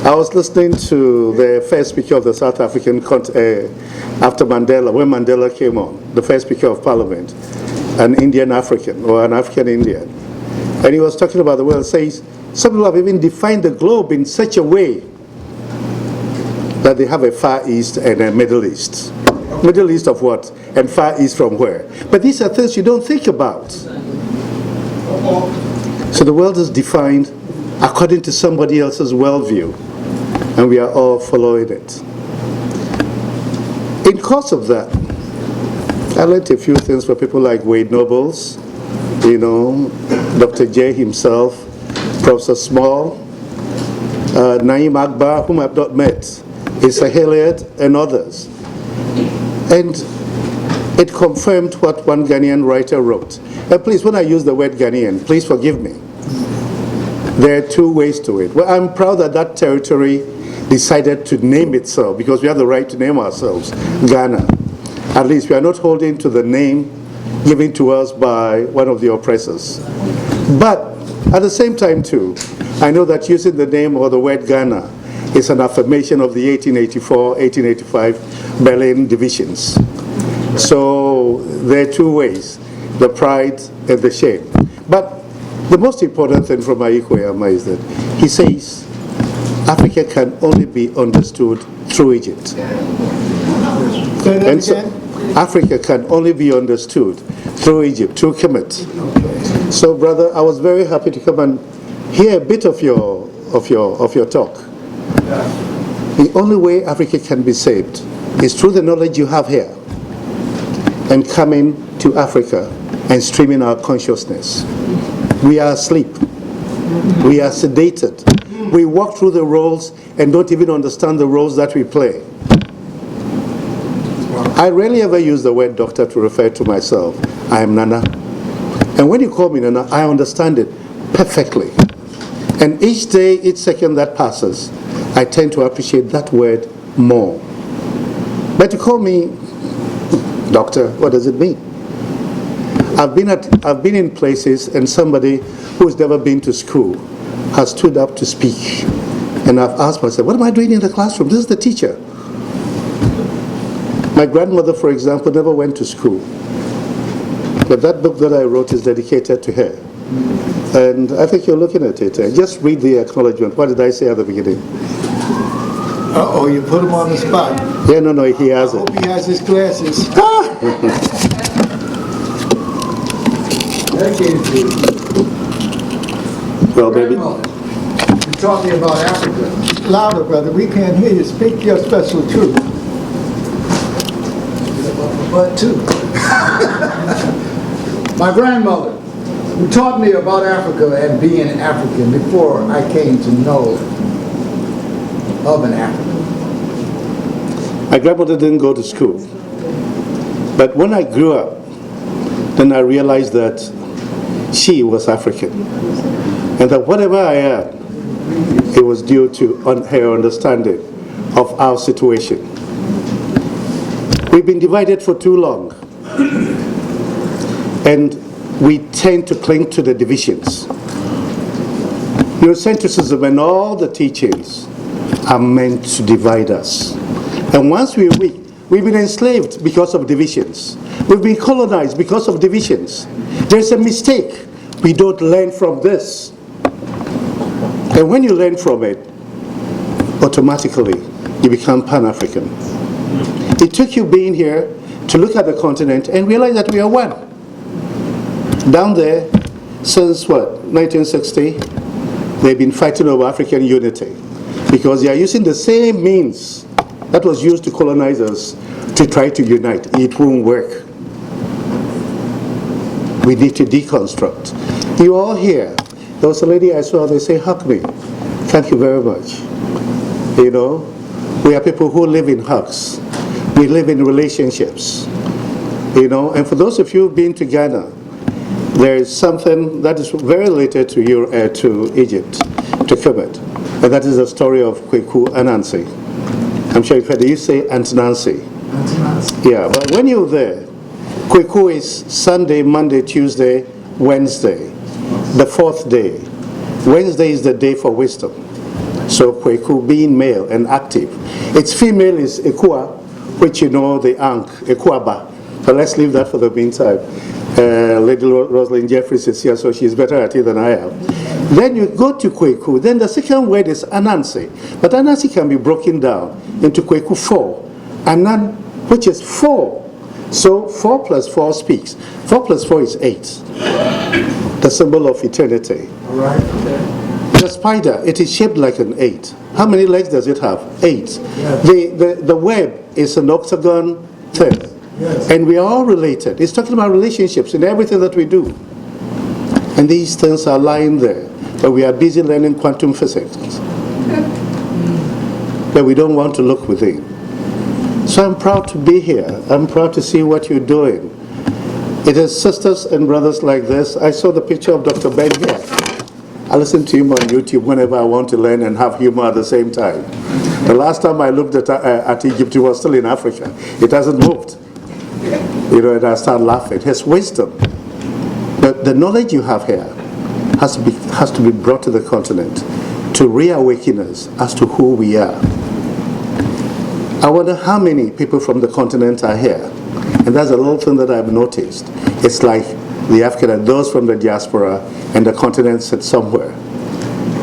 I was listening to the first speaker of the South African, after Mandela, when Mandela came on, the first speaker of parliament, an Indian African, or an African Indian. And he was talking about the world, says, some people have even defined the globe in such a way that they have a Far East and a Middle East. Middle East of what? And Far East from where? But these are things you don't think about. So the world is defined according to somebody else's worldview, and we are all following it. In course of that, I learned a few things from people like Wade Nobles, you know, Dr. J himself, Professor Small, Naeem Akbar, whom I've not met, Issa Hilliard, and others. And it confirmed what one Ghanaian writer wrote. And please, when I use the word Ghanaian, please forgive me. There are two ways to it. Well, I'm proud that that territory decided to name itself, because we have the right to name ourselves Ghana. At least we are not holding to the name given to us by one of the oppressors. But at the same time too, I know that using the name or the word Ghana is an affirmation of the 1884, 1885 Berlin divisions. So there are two ways, the pride and the shame. But the most important thing from Ayikoyama is that he says Africa can only be understood through Egypt. Say that And again? so Africa can only be understood through Egypt, through Kemet. So brother, I was very happy to come and hear a bit of your talk. The only way Africa can be saved is through the knowledge you have here and coming to Africa and streaming our consciousness. We are asleep. We are sedated. We walk through the roles and don't even understand the roles that we play. I rarely ever use the word doctor to refer to myself. I am Nana. And when you call me Nana, I understand it perfectly. And each day, each second that passes, I tend to appreciate that word more. But to call me doctor, what does it mean? I've been in places and somebody who's never been to school has stood up to speak. And I've asked myself, what am I doing in the classroom? This is the teacher. My grandmother, for example, never went to school. But that book that I wrote is dedicated to her. And I think you're looking at it. Just read the acknowledgement. What did I say at the beginning? Uh-oh, you put him on the spot. Yeah, no, he has I it. hope he has his glasses. Dedicated to you. Well, baby. Grandmother, you taught me about Africa. Louder, brother. We can't hear you. Speak your special truth. But too. My grandmother, who taught me about Africa and being African before I came to know of an African. My grandmother didn't go to school. But when I grew up, then I realized that she was African. And that whatever I am, it was due to her understanding of our situation. We've been divided for too long. And we tend to cling to the divisions. Eurocentrism and all the teachings are meant to divide us. And once we've been enslaved because of divisions. We've been colonized because of divisions. There's a mistake. We don't learn from this. And when you learn from it, automatically you become Pan-African. It took you being here to look at the continent and realize that we are one. Down there, since what, 1960, they've been fighting over African unity because they are using the same means that was used to colonize us to try to unite. It won't work. We need to deconstruct. You all here. There was a lady I saw, they say, hug me. Thank you very much. You know, we are people who live in hugs. We live in relationships. You know, and for those of you who've been to Ghana, there is something that is very related to Egypt, to Kemet, and that is the story of Kweku Anansi. I'm sure you've heard it. You say Aunt Nancy. Aunt Nancy. Yeah, but when you're there, Kweku is Sunday, Monday, Tuesday, Wednesday, the fourth day. Wednesday is the day for wisdom. So Kweku being male and active. Its female is Ekua, which you know the Ankh, Ekuaba. But let's leave that for the meantime. Lady Rosalind Jeffries is here, so she's better at it than I am. Then you go to Kweku. Then the second word is Anansi. But Anansi can be broken down into Kweku 4. Anan, which is 4. So 4 plus 4 speaks. 4 plus 4 is 8. The symbol of eternity. All right. Okay. The spider, it is shaped like an 8. How many legs does it have? 8. Yes. The web is an octagon thing. Yes. And we are all related. It's talking about relationships in everything that we do. And these things are lying there. But we are busy learning quantum physics. But we don't want to look within. So I'm proud to be here. I'm proud to see what you're doing. It is sisters and brothers like this. I saw the picture of Dr. Ben here. I listen to him on YouTube whenever I want to learn and have humor at the same time. The last time I looked at Egypt, he was still in Africa. It hasn't moved. You know, and I start laughing. His wisdom. The knowledge you have here has to be brought to the continent to reawaken us as to who we are. I wonder how many people from the continent are here. And that's a little thing that I've noticed. It's like the African, those from the diaspora and the continent sit somewhere.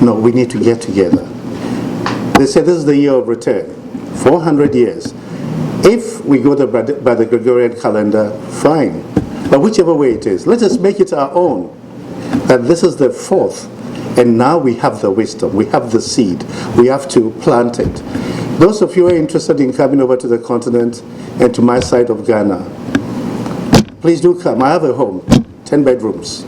No, we need to get together. They say this is the year of return, 400 years. If we go by the Gregorian calendar, fine. But whichever way it is, let us make it our own. That this is the 4th, and now we have the wisdom, we have the seed, we have to plant it. Those of you who are interested in coming over to the continent and to my side of Ghana, please do come. I have a home, 10 bedrooms.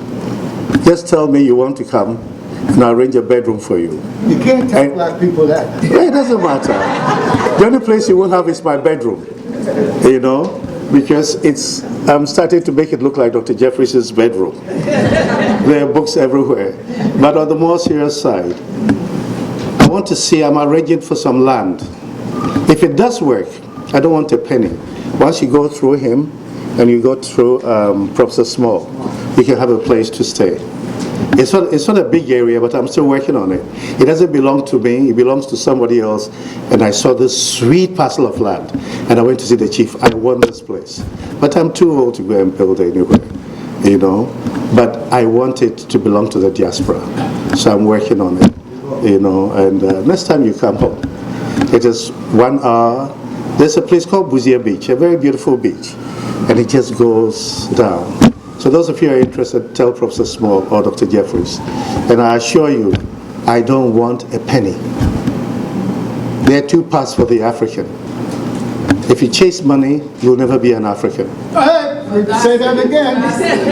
Just tell me you want to come, and I'll arrange a bedroom for you. You can't tell black people that. Yeah, it doesn't matter. The only place you won't have is my bedroom, you know, because I'm starting to make it look like Dr. Jeffries' bedroom. There are books everywhere. But on the more serious side, I want to see, I'm arranging for some land. If it does work, I don't want a penny. Once you go through him and you go through Professor Small, you can have a place to stay. It's not a big area, but I'm still working on it. It doesn't belong to me, it belongs to somebody else. And I saw this sweet parcel of land, and I went to see the chief. I want this place. But I'm too old to go and build anywhere, you know. But I want it to belong to the diaspora. So I'm working on it, you know. And next time you come home, It is 1 hour. There's a place called Buzia Beach, a very beautiful beach, and it just goes down. So those of you who are interested, tell Professor Small or Dr. Jeffries. And I assure you, I don't want a penny. There are two paths for the African. If you chase money, you'll never be an African. Say that again.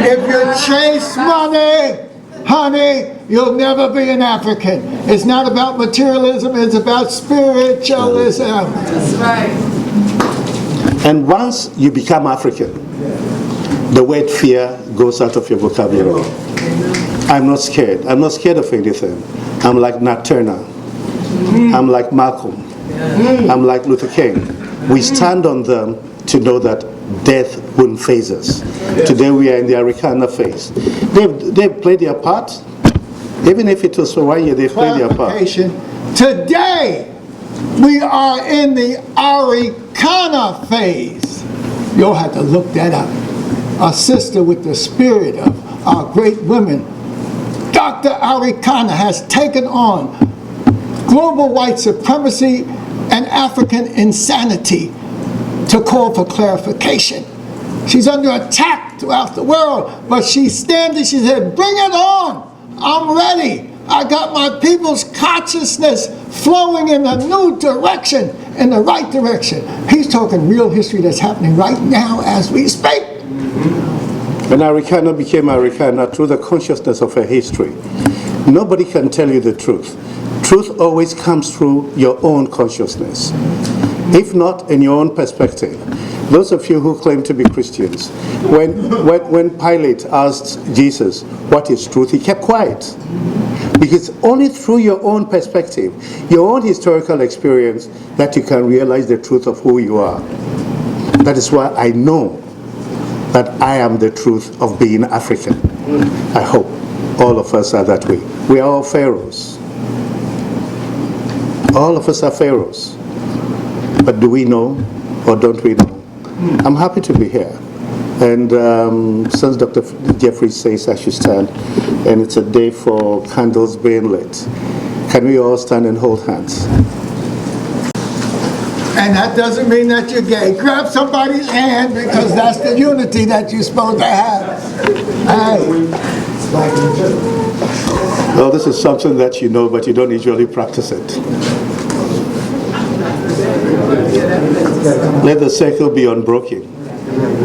If you chase money, honey, you'll never be an African. It's not about materialism, it's about spiritualism. That's right. And once you become African, the word fear goes out of your vocabulary. I'm not scared. I'm not scared of anything. I'm like Nat Turner. I'm like Malcolm. I'm like Luther King. We stand on them to know that death wouldn't phase us. Today we are in the Arikana phase. They've played their part. Even if it was for 1 year, they've played their part. Today, we are in the Arikana phase. You'll have to look that up. A sister with the spirit of our great women, Dr. Arikana, has taken on global white supremacy and African insanity to call for clarification. She's under attack throughout the world, but she's standing, she said, bring it on, I'm ready. I got my people's consciousness flowing in a new direction, in the right direction. He's talking real history that's happening right now as we speak. When Arikana became Arikana through the consciousness of her history, nobody can tell you the truth. Truth always comes through your own consciousness, if not in your own perspective. Those of you who claim to be Christians, when Pilate asked Jesus what is truth, he kept quiet. Because only through your own perspective, your own historical experience, that you can realize the truth of who you are. That is why I know that I am the truth of being African. I hope all of us are that way. We are all pharaohs. All of us are pharaohs. But do we know or don't we know? I'm happy to be here. And since Dr. Jeffries says I should stand, and it's a day for candles being lit, can we all stand and hold hands? And that doesn't mean that you're gay. Grab somebody's hand, because that's the unity that you're supposed to have. Hey. Well, this is something that you know, but you don't usually practice it. Let the circle be unbroken.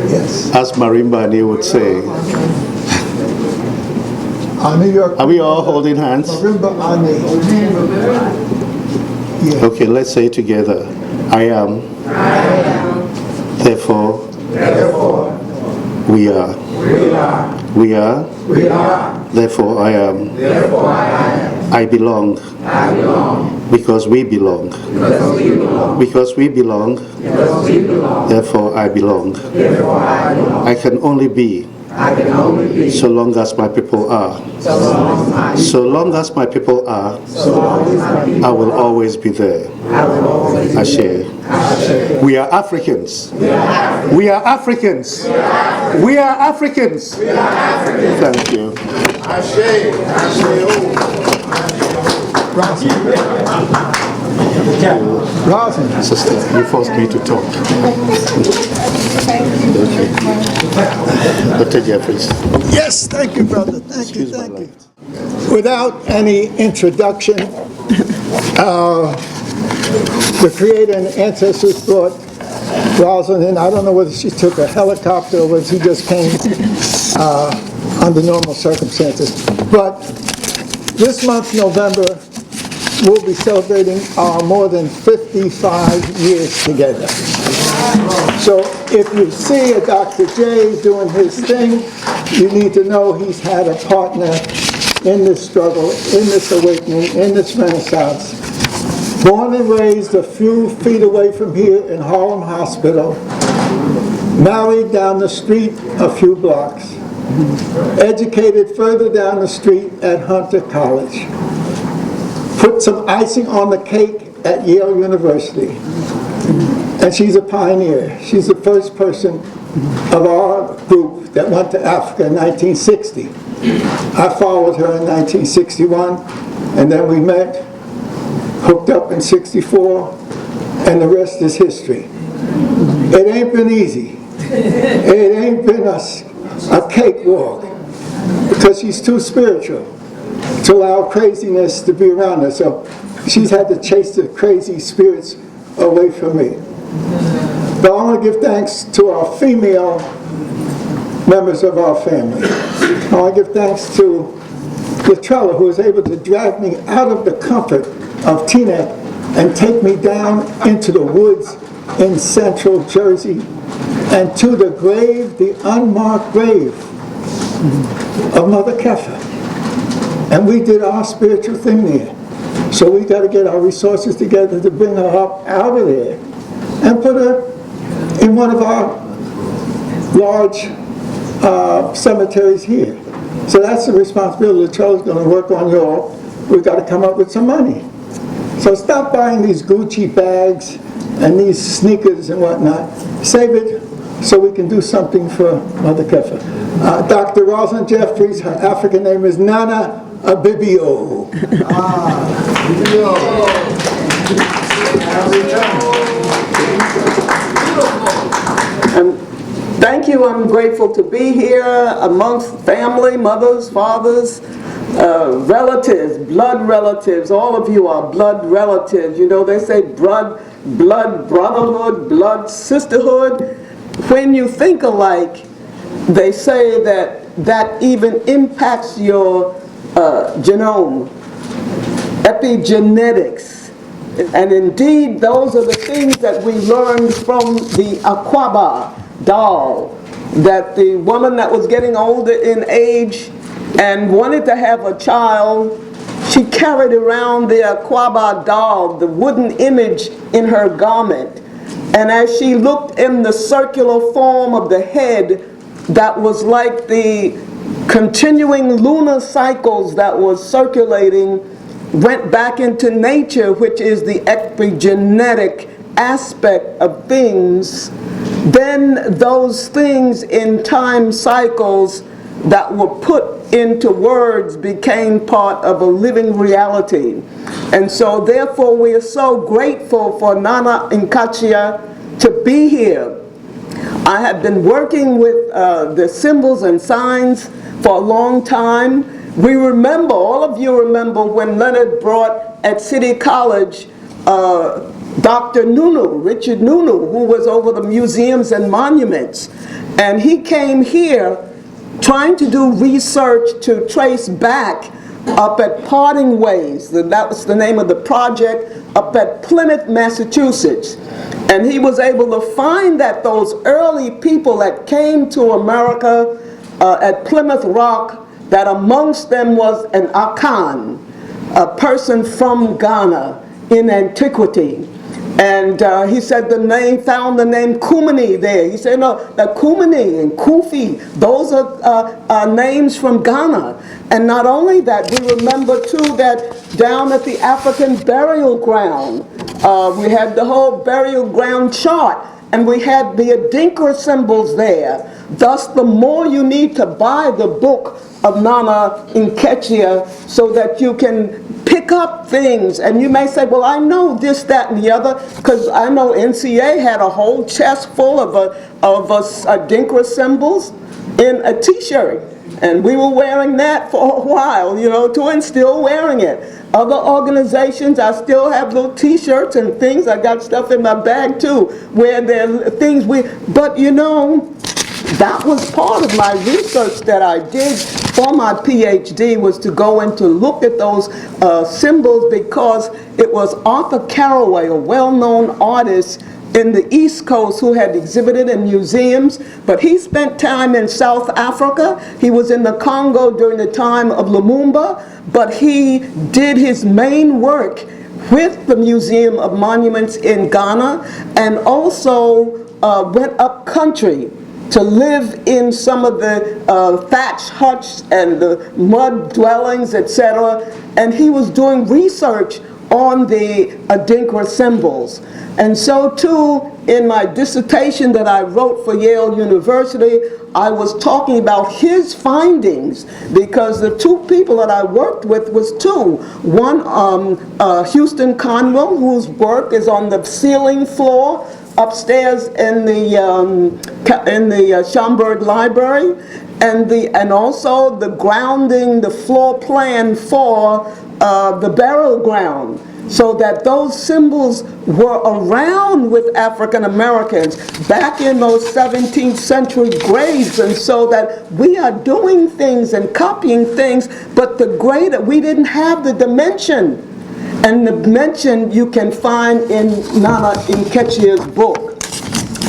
Yes. As Marimbani would say. Are we all holding hands? Yeah. Okay, let's say together. I am. Therefore. We are. Therefore I am. I belong. Because we belong. Because we belong. Therefore I belong. I can only be. So long as my people are. So long as my people are, I will always be there. Ashe. We are Africans. We are Africans. We are Africans. Thank you. Sister, you forced me to talk. Okay. Dr. Jeffries. Yes, thank you, brother. Thank you. Without any introduction, the creator and ancestors brought Rosalind in. I don't know whether she took a helicopter or whether she just came under normal circumstances. But this month, November, we'll be celebrating our more than 55 years together. So if you see a Dr. J doing his thing, you need to know he's had a partner in this struggle, in this awakening, in this renaissance. Born and raised a few feet away from here in Harlem Hospital, married down the street a few blocks, educated further down the street at Hunter College, put some icing on the cake at Yale University. And she's a pioneer. She's the first person of our group that went to Africa in 1960. I followed her in 1961, and then we met, hooked up in 64, and the rest is history. It ain't been easy. It ain't been a cakewalk, because she's too spiritual to allow craziness to be around her. So she's had to chase the crazy spirits away from me. But I want to give thanks to our female members of our family. I want to give thanks to Latrella, who was able to drag me out of the comfort of Teaneck and take me down into the woods in central Jersey and to the grave, the unmarked grave of Mother Kepha. And we did our spiritual thing there. So we got to get our resources together to bring her up out of there and put her in one of our large cemeteries here. So that's the responsibility. Latrella's going to work on y'all. We've got to come up with some money. So stop buying these Gucci bags and these sneakers and whatnot. Save it so we can do something for Mother Kepha. Dr. Rosalind Jeffries, her African name is Nana Abibio. Thank you. I'm grateful to be here amongst family, mothers, fathers, relatives, blood relatives. All of you are blood relatives. You know, they say blood brotherhood, blood sisterhood. When you think alike, they say that even impacts your genome, epigenetics. And indeed, those are the things that we learned from the Aquaba doll, that the woman that was getting older in age and wanted to have a child, she carried around the Aquaba doll, the wooden image, in her garment. And as she looked in the circular form of the head that was like the continuing lunar cycles that was circulating, went back into nature, which is the epigenetic aspect of things, then those things in time cycles that were put into words became part of a living reality. And so therefore we are so grateful for Nana and Katia to be here. I have been working with the symbols and signs for a long time. We remember, all of you remember, when Leonard brought at City College Dr. Nunu, Richard Nunu, who was over the museums and monuments. And he came here trying to do research to trace back up at Parting Ways. That was the name of the project, up at Plymouth, Massachusetts. And he was able to find that those early people that came to America at Plymouth Rock, that amongst them was an Akan, a person from Ghana in antiquity. And he said found the name Kumani there. He said, no, that Kumani and Kufi, those are names from Ghana. And not only that, we remember too that down at the African burial ground, we had the whole burial ground chart, and we had the Adinkra symbols there. Thus, the more you need to buy the book of Nana Nketia so that you can pick up things. And you may say, well, I know this, that, and the other, because I know NCA had a whole chest full of Adinkra symbols in a t-shirt. And we were wearing that for a while, you know, too, and still wearing it. Other organizations, I still have little t-shirts and things. I got stuff in my bag too, where there are things but you know, that was part of my research that I did for my PhD, was to go and to look at those symbols, because it was Arthur Caraway, a well-known artist in the East Coast, who had exhibited in museums, but he spent time in South Africa. He was in the Congo during the time of Lumumba, but he did his main work with the Museum of Monuments in Ghana, and also went up country to live in some of the thatch huts and the mud dwellings, etc. And he was doing research on the Adinkra symbols. And so too, in my dissertation that I wrote for Yale University, I was talking about his findings, because the two people that I worked with was two. One, Houston Conwell, whose work is on the ceiling floor upstairs in the Schomburg Library, and also the grounding, the floor plan for the burial ground, so that those symbols were around with African Americans back in those 17th century graves, and so that we are doing things and copying things, but we didn't have the dimension. And the dimension you can find in Nana Nkechia's book.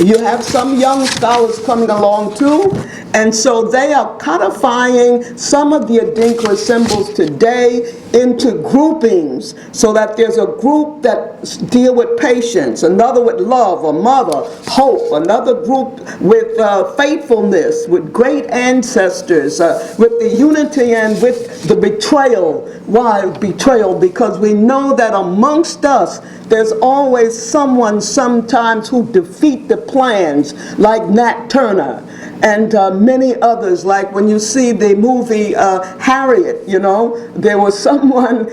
You have some young scholars coming along too, and so they are codifying some of the Adinkra symbols today into groupings, so that there's a group that deal with patience, another with love or mother, hope, another group with faithfulness, with great ancestors, with the unity and with the betrayal. Why betrayal? Because we know that amongst us there's always someone sometimes who defeat the plans, like Nat Turner and many others. Like when you see the movie Harriet, there was someone,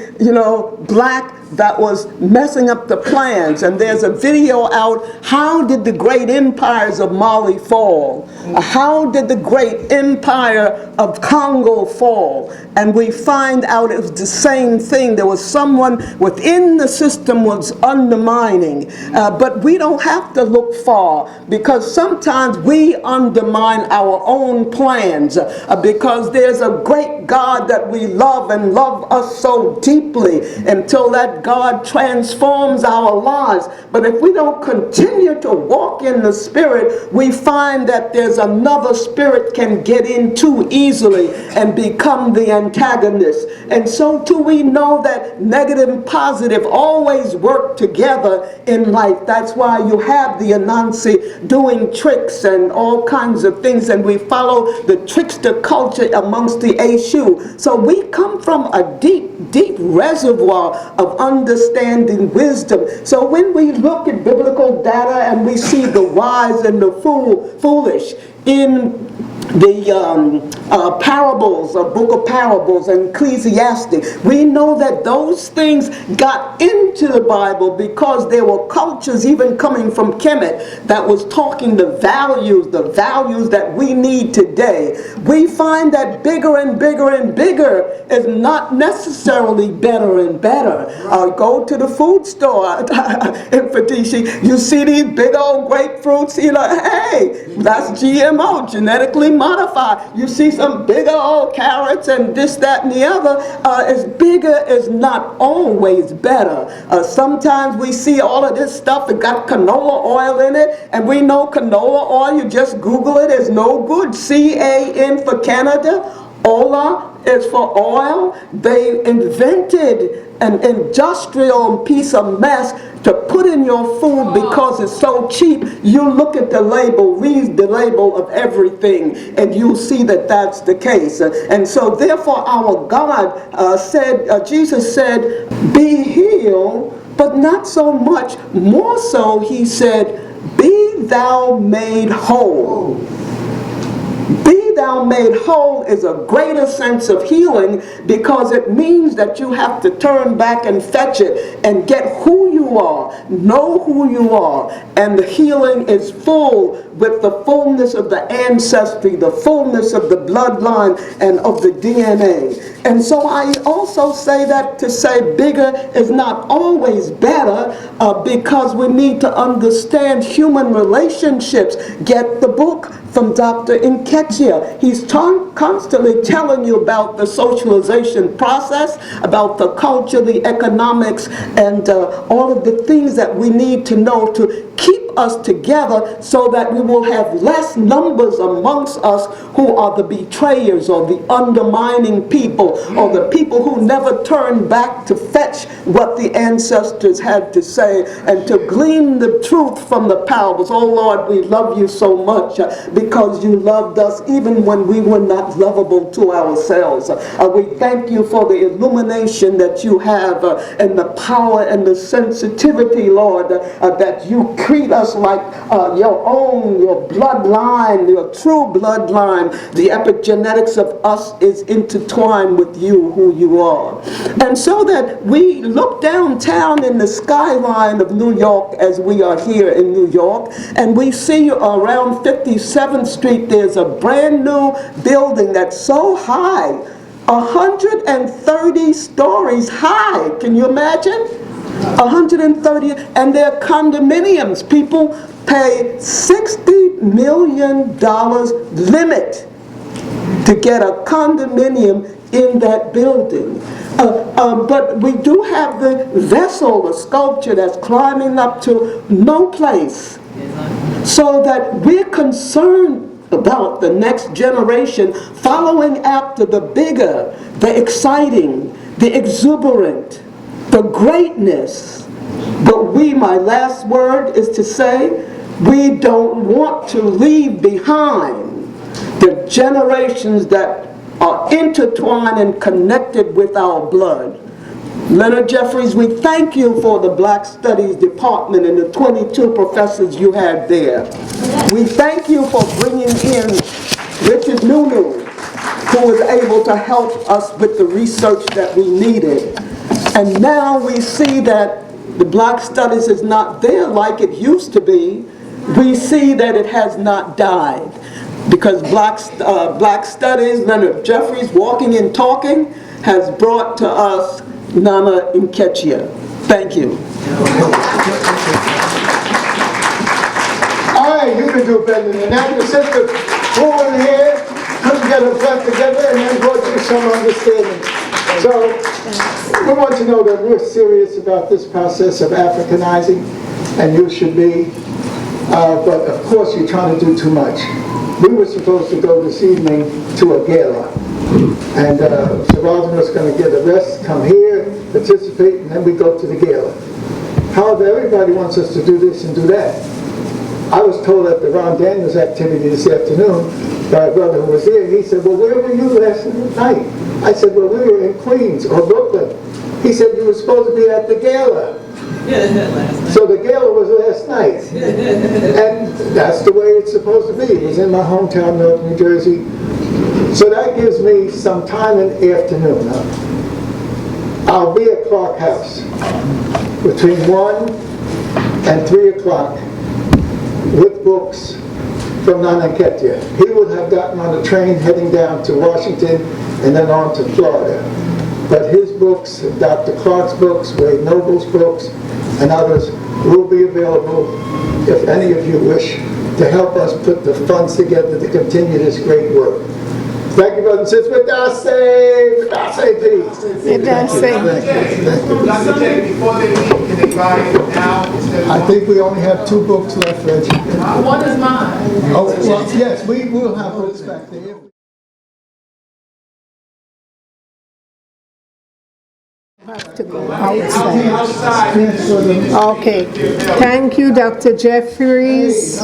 black, that was messing up the plans, and there's a video out, how did the great empires of Mali fall? How did the great empire of Congo fall? And we find out it was the same thing. There was someone within the system was undermining, but we don't have to look far, because sometimes we undermine our own plans, because there's a great God that we love and love us so deeply, until that God transforms our lives. But if we don't continue to walk in the Spirit, we find that there's another spirit can get in too easily and become the antagonist. And so too, we know that negative and positive always work together in life. That's why you have the Anansi doing tricks and all kinds of things, and we follow the trickster culture amongst the Eshu. So we come from a deep reservoir of understanding wisdom. So when we look at biblical data and we see the wise and the foolish in the parables, book of parables and Ecclesiastes, we know that those things got into the Bible because there were cultures even coming from Kemet that was talking the values that we need today. We find that bigger and bigger and bigger is not necessarily better and better. Go to the food store in Fatishi, you see these big old grapefruits, hey, that's GMO, genetically modified. You see some big old carrots and this, that, and the other. Is bigger is not always better. Sometimes we see all of this stuff that got canola oil in it, and we know canola oil, you just Google it, is no good. C-A-N for Canada, Ola is for oil. They invented an industrial piece of mess to put in your food because it's so cheap. You look at the label, read the label of everything, and you'll see that that's the case. And so therefore our God Jesus said, be healed, but not so much. More so, he said, be thou made whole. Be thou made whole is a greater sense of healing, because it means that you have to turn back and fetch it and get who you are, know who you are, and the healing is full with the fullness of the ancestry, the fullness of the bloodline and of the DNA. And so I also say that to say bigger is not always better, because we need to understand human relationships. Get the book from Dr. Nketia. He's constantly telling you about the socialization process, about the culture, the economics, and all of the things that we need to know to keep us together so that we will have less numbers amongst us who are the betrayers or the undermining people or the people who never turn back to fetch what the ancestors had to say and to glean the truth from the parables. Oh Lord, we love you so much because you loved us even when we were not lovable to ourselves. We thank you for the illumination that you have and the power and the sensitivity, Lord, that you treat us like your own, your bloodline, your true bloodline. The epigenetics of us is intertwined with you, who you are. And so that we look downtown in the skyline of New York as we are here in New York, and we see around 57th Street there's a brand new building that's so high, 130 stories high. Can you imagine? 130, and they're condominiums. People pay $60 million limit to get a condominium in that building. But we do have the vessel, the sculpture that's climbing up to no place, so that we're concerned about the next generation following after the bigger, the exciting, the exuberant, the greatness. But we, my last word is to say, we don't want to leave behind the generations that are intertwined and connected with our blood. Leonard Jeffries, we thank you for the Black Studies Department and the 22 professors you had there. We thank you for bringing in Richard Nunu, who was able to help us with the research that we needed. And now we see that the Black Studies is not there like it used to be. We see that it has not died. Because Black Studies, Leonard Jeffries, Walking and Talking, has brought to us Nana Nketia. Thank you. All right, you can do better than that. Your sister flew in here, couldn't get her breath together, and then brought you some understanding. So we want to know that we're serious about this process of Africanizing, and you should be. But of course, you're trying to do too much. We were supposed to go this evening to a gala, and Sir was going to get a rest, come here, participate, and then we go to the gala. However, everybody wants us to do this and do that. I was told at the Ron Daniels activity this afternoon by a brother who was there, and he said, well, where were you last night? I said, well, we were in Queens or Brooklyn. He said, you were supposed to be at the gala. So the gala was last night, and that's the way it's supposed to be. It was in my hometown, North New Jersey. So that gives me some time in the afternoon. I'll be at Clark House between 1 and 3 o'clock with books from Nana Katia. He would have gotten on a train heading down to Washington and then on to Florida. But his books, Dr. Clark's books, Wade Noble's books, and others will be available if any of you wish to help us put the funds together to continue this great work. Thank you, brothers and sisters. Vidase, please. Vidase. Dr. J, before they leave, can they buy it now instead of I think we only have 2 books left, Reggie. One is mine. Oh, well, yes, we will have books back there. Have to go outside. Okay. Thank you, Dr. Jeffries,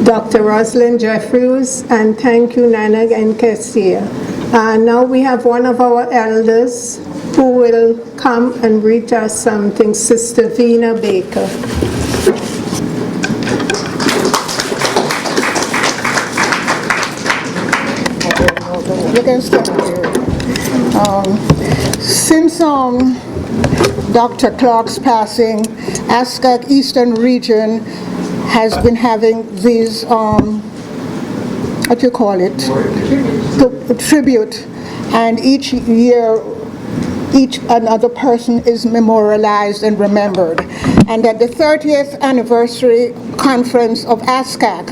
Dr. Rosalind Jeffries, and thank you, Nana Nketia. Now we have one of our elders who will come and read us something, Sister Vina Baker. You can start here. Since Dr. Clark's passing, Ascac Eastern Region has been having these, what you call it? Tribute. And each year, each another person is memorialized and remembered. And at the 30th anniversary conference of Ascac,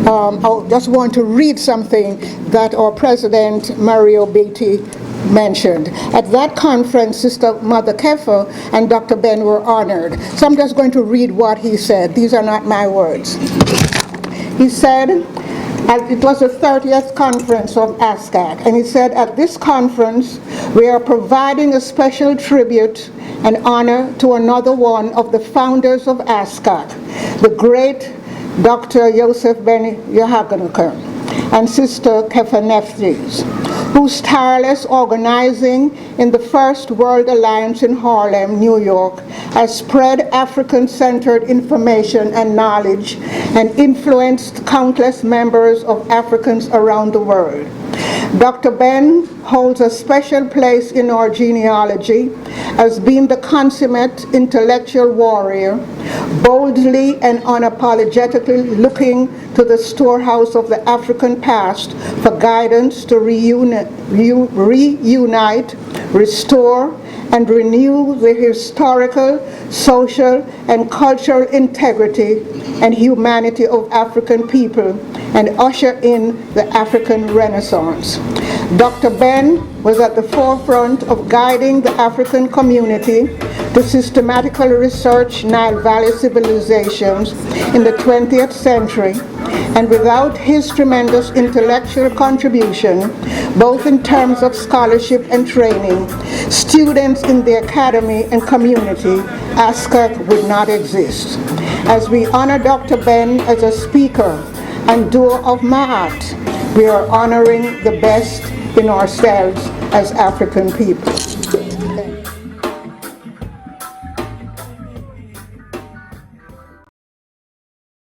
I just want to read something that our president, Mario Beatty, mentioned. At that conference, Sister Mother Kepha and Dr. Ben were honored. So I'm just going to read what he said. These are not my words. He said, it was the 30th conference of Ascac, and he said, at this conference, we are providing a special tribute and honor to another one of the founders of Ascac, the great Dr. Joseph Ben Yahaganukar and Sister Kepha Nephthys, whose tireless organizing in the First World Alliance in Harlem, New York, has spread African-centered information and knowledge and influenced countless members of Africans around the world. Dr. Ben holds a special place in our genealogy as being the consummate intellectual warrior, boldly and unapologetically looking to the storehouse of the African past for guidance to reunite, restore, and renew the historical, social, and cultural integrity and humanity of African people and usher in the African Renaissance. Dr. Ben was at the forefront of guiding the African community to systematically research Nile Valley civilizations in the 20th century, and without his tremendous intellectual contribution, both in terms of scholarship and training, students in the academy and community, Ascac would not exist. As we honor Dr. Ben as a speaker and doer of Ma'at, we are honoring the best in ourselves as African people.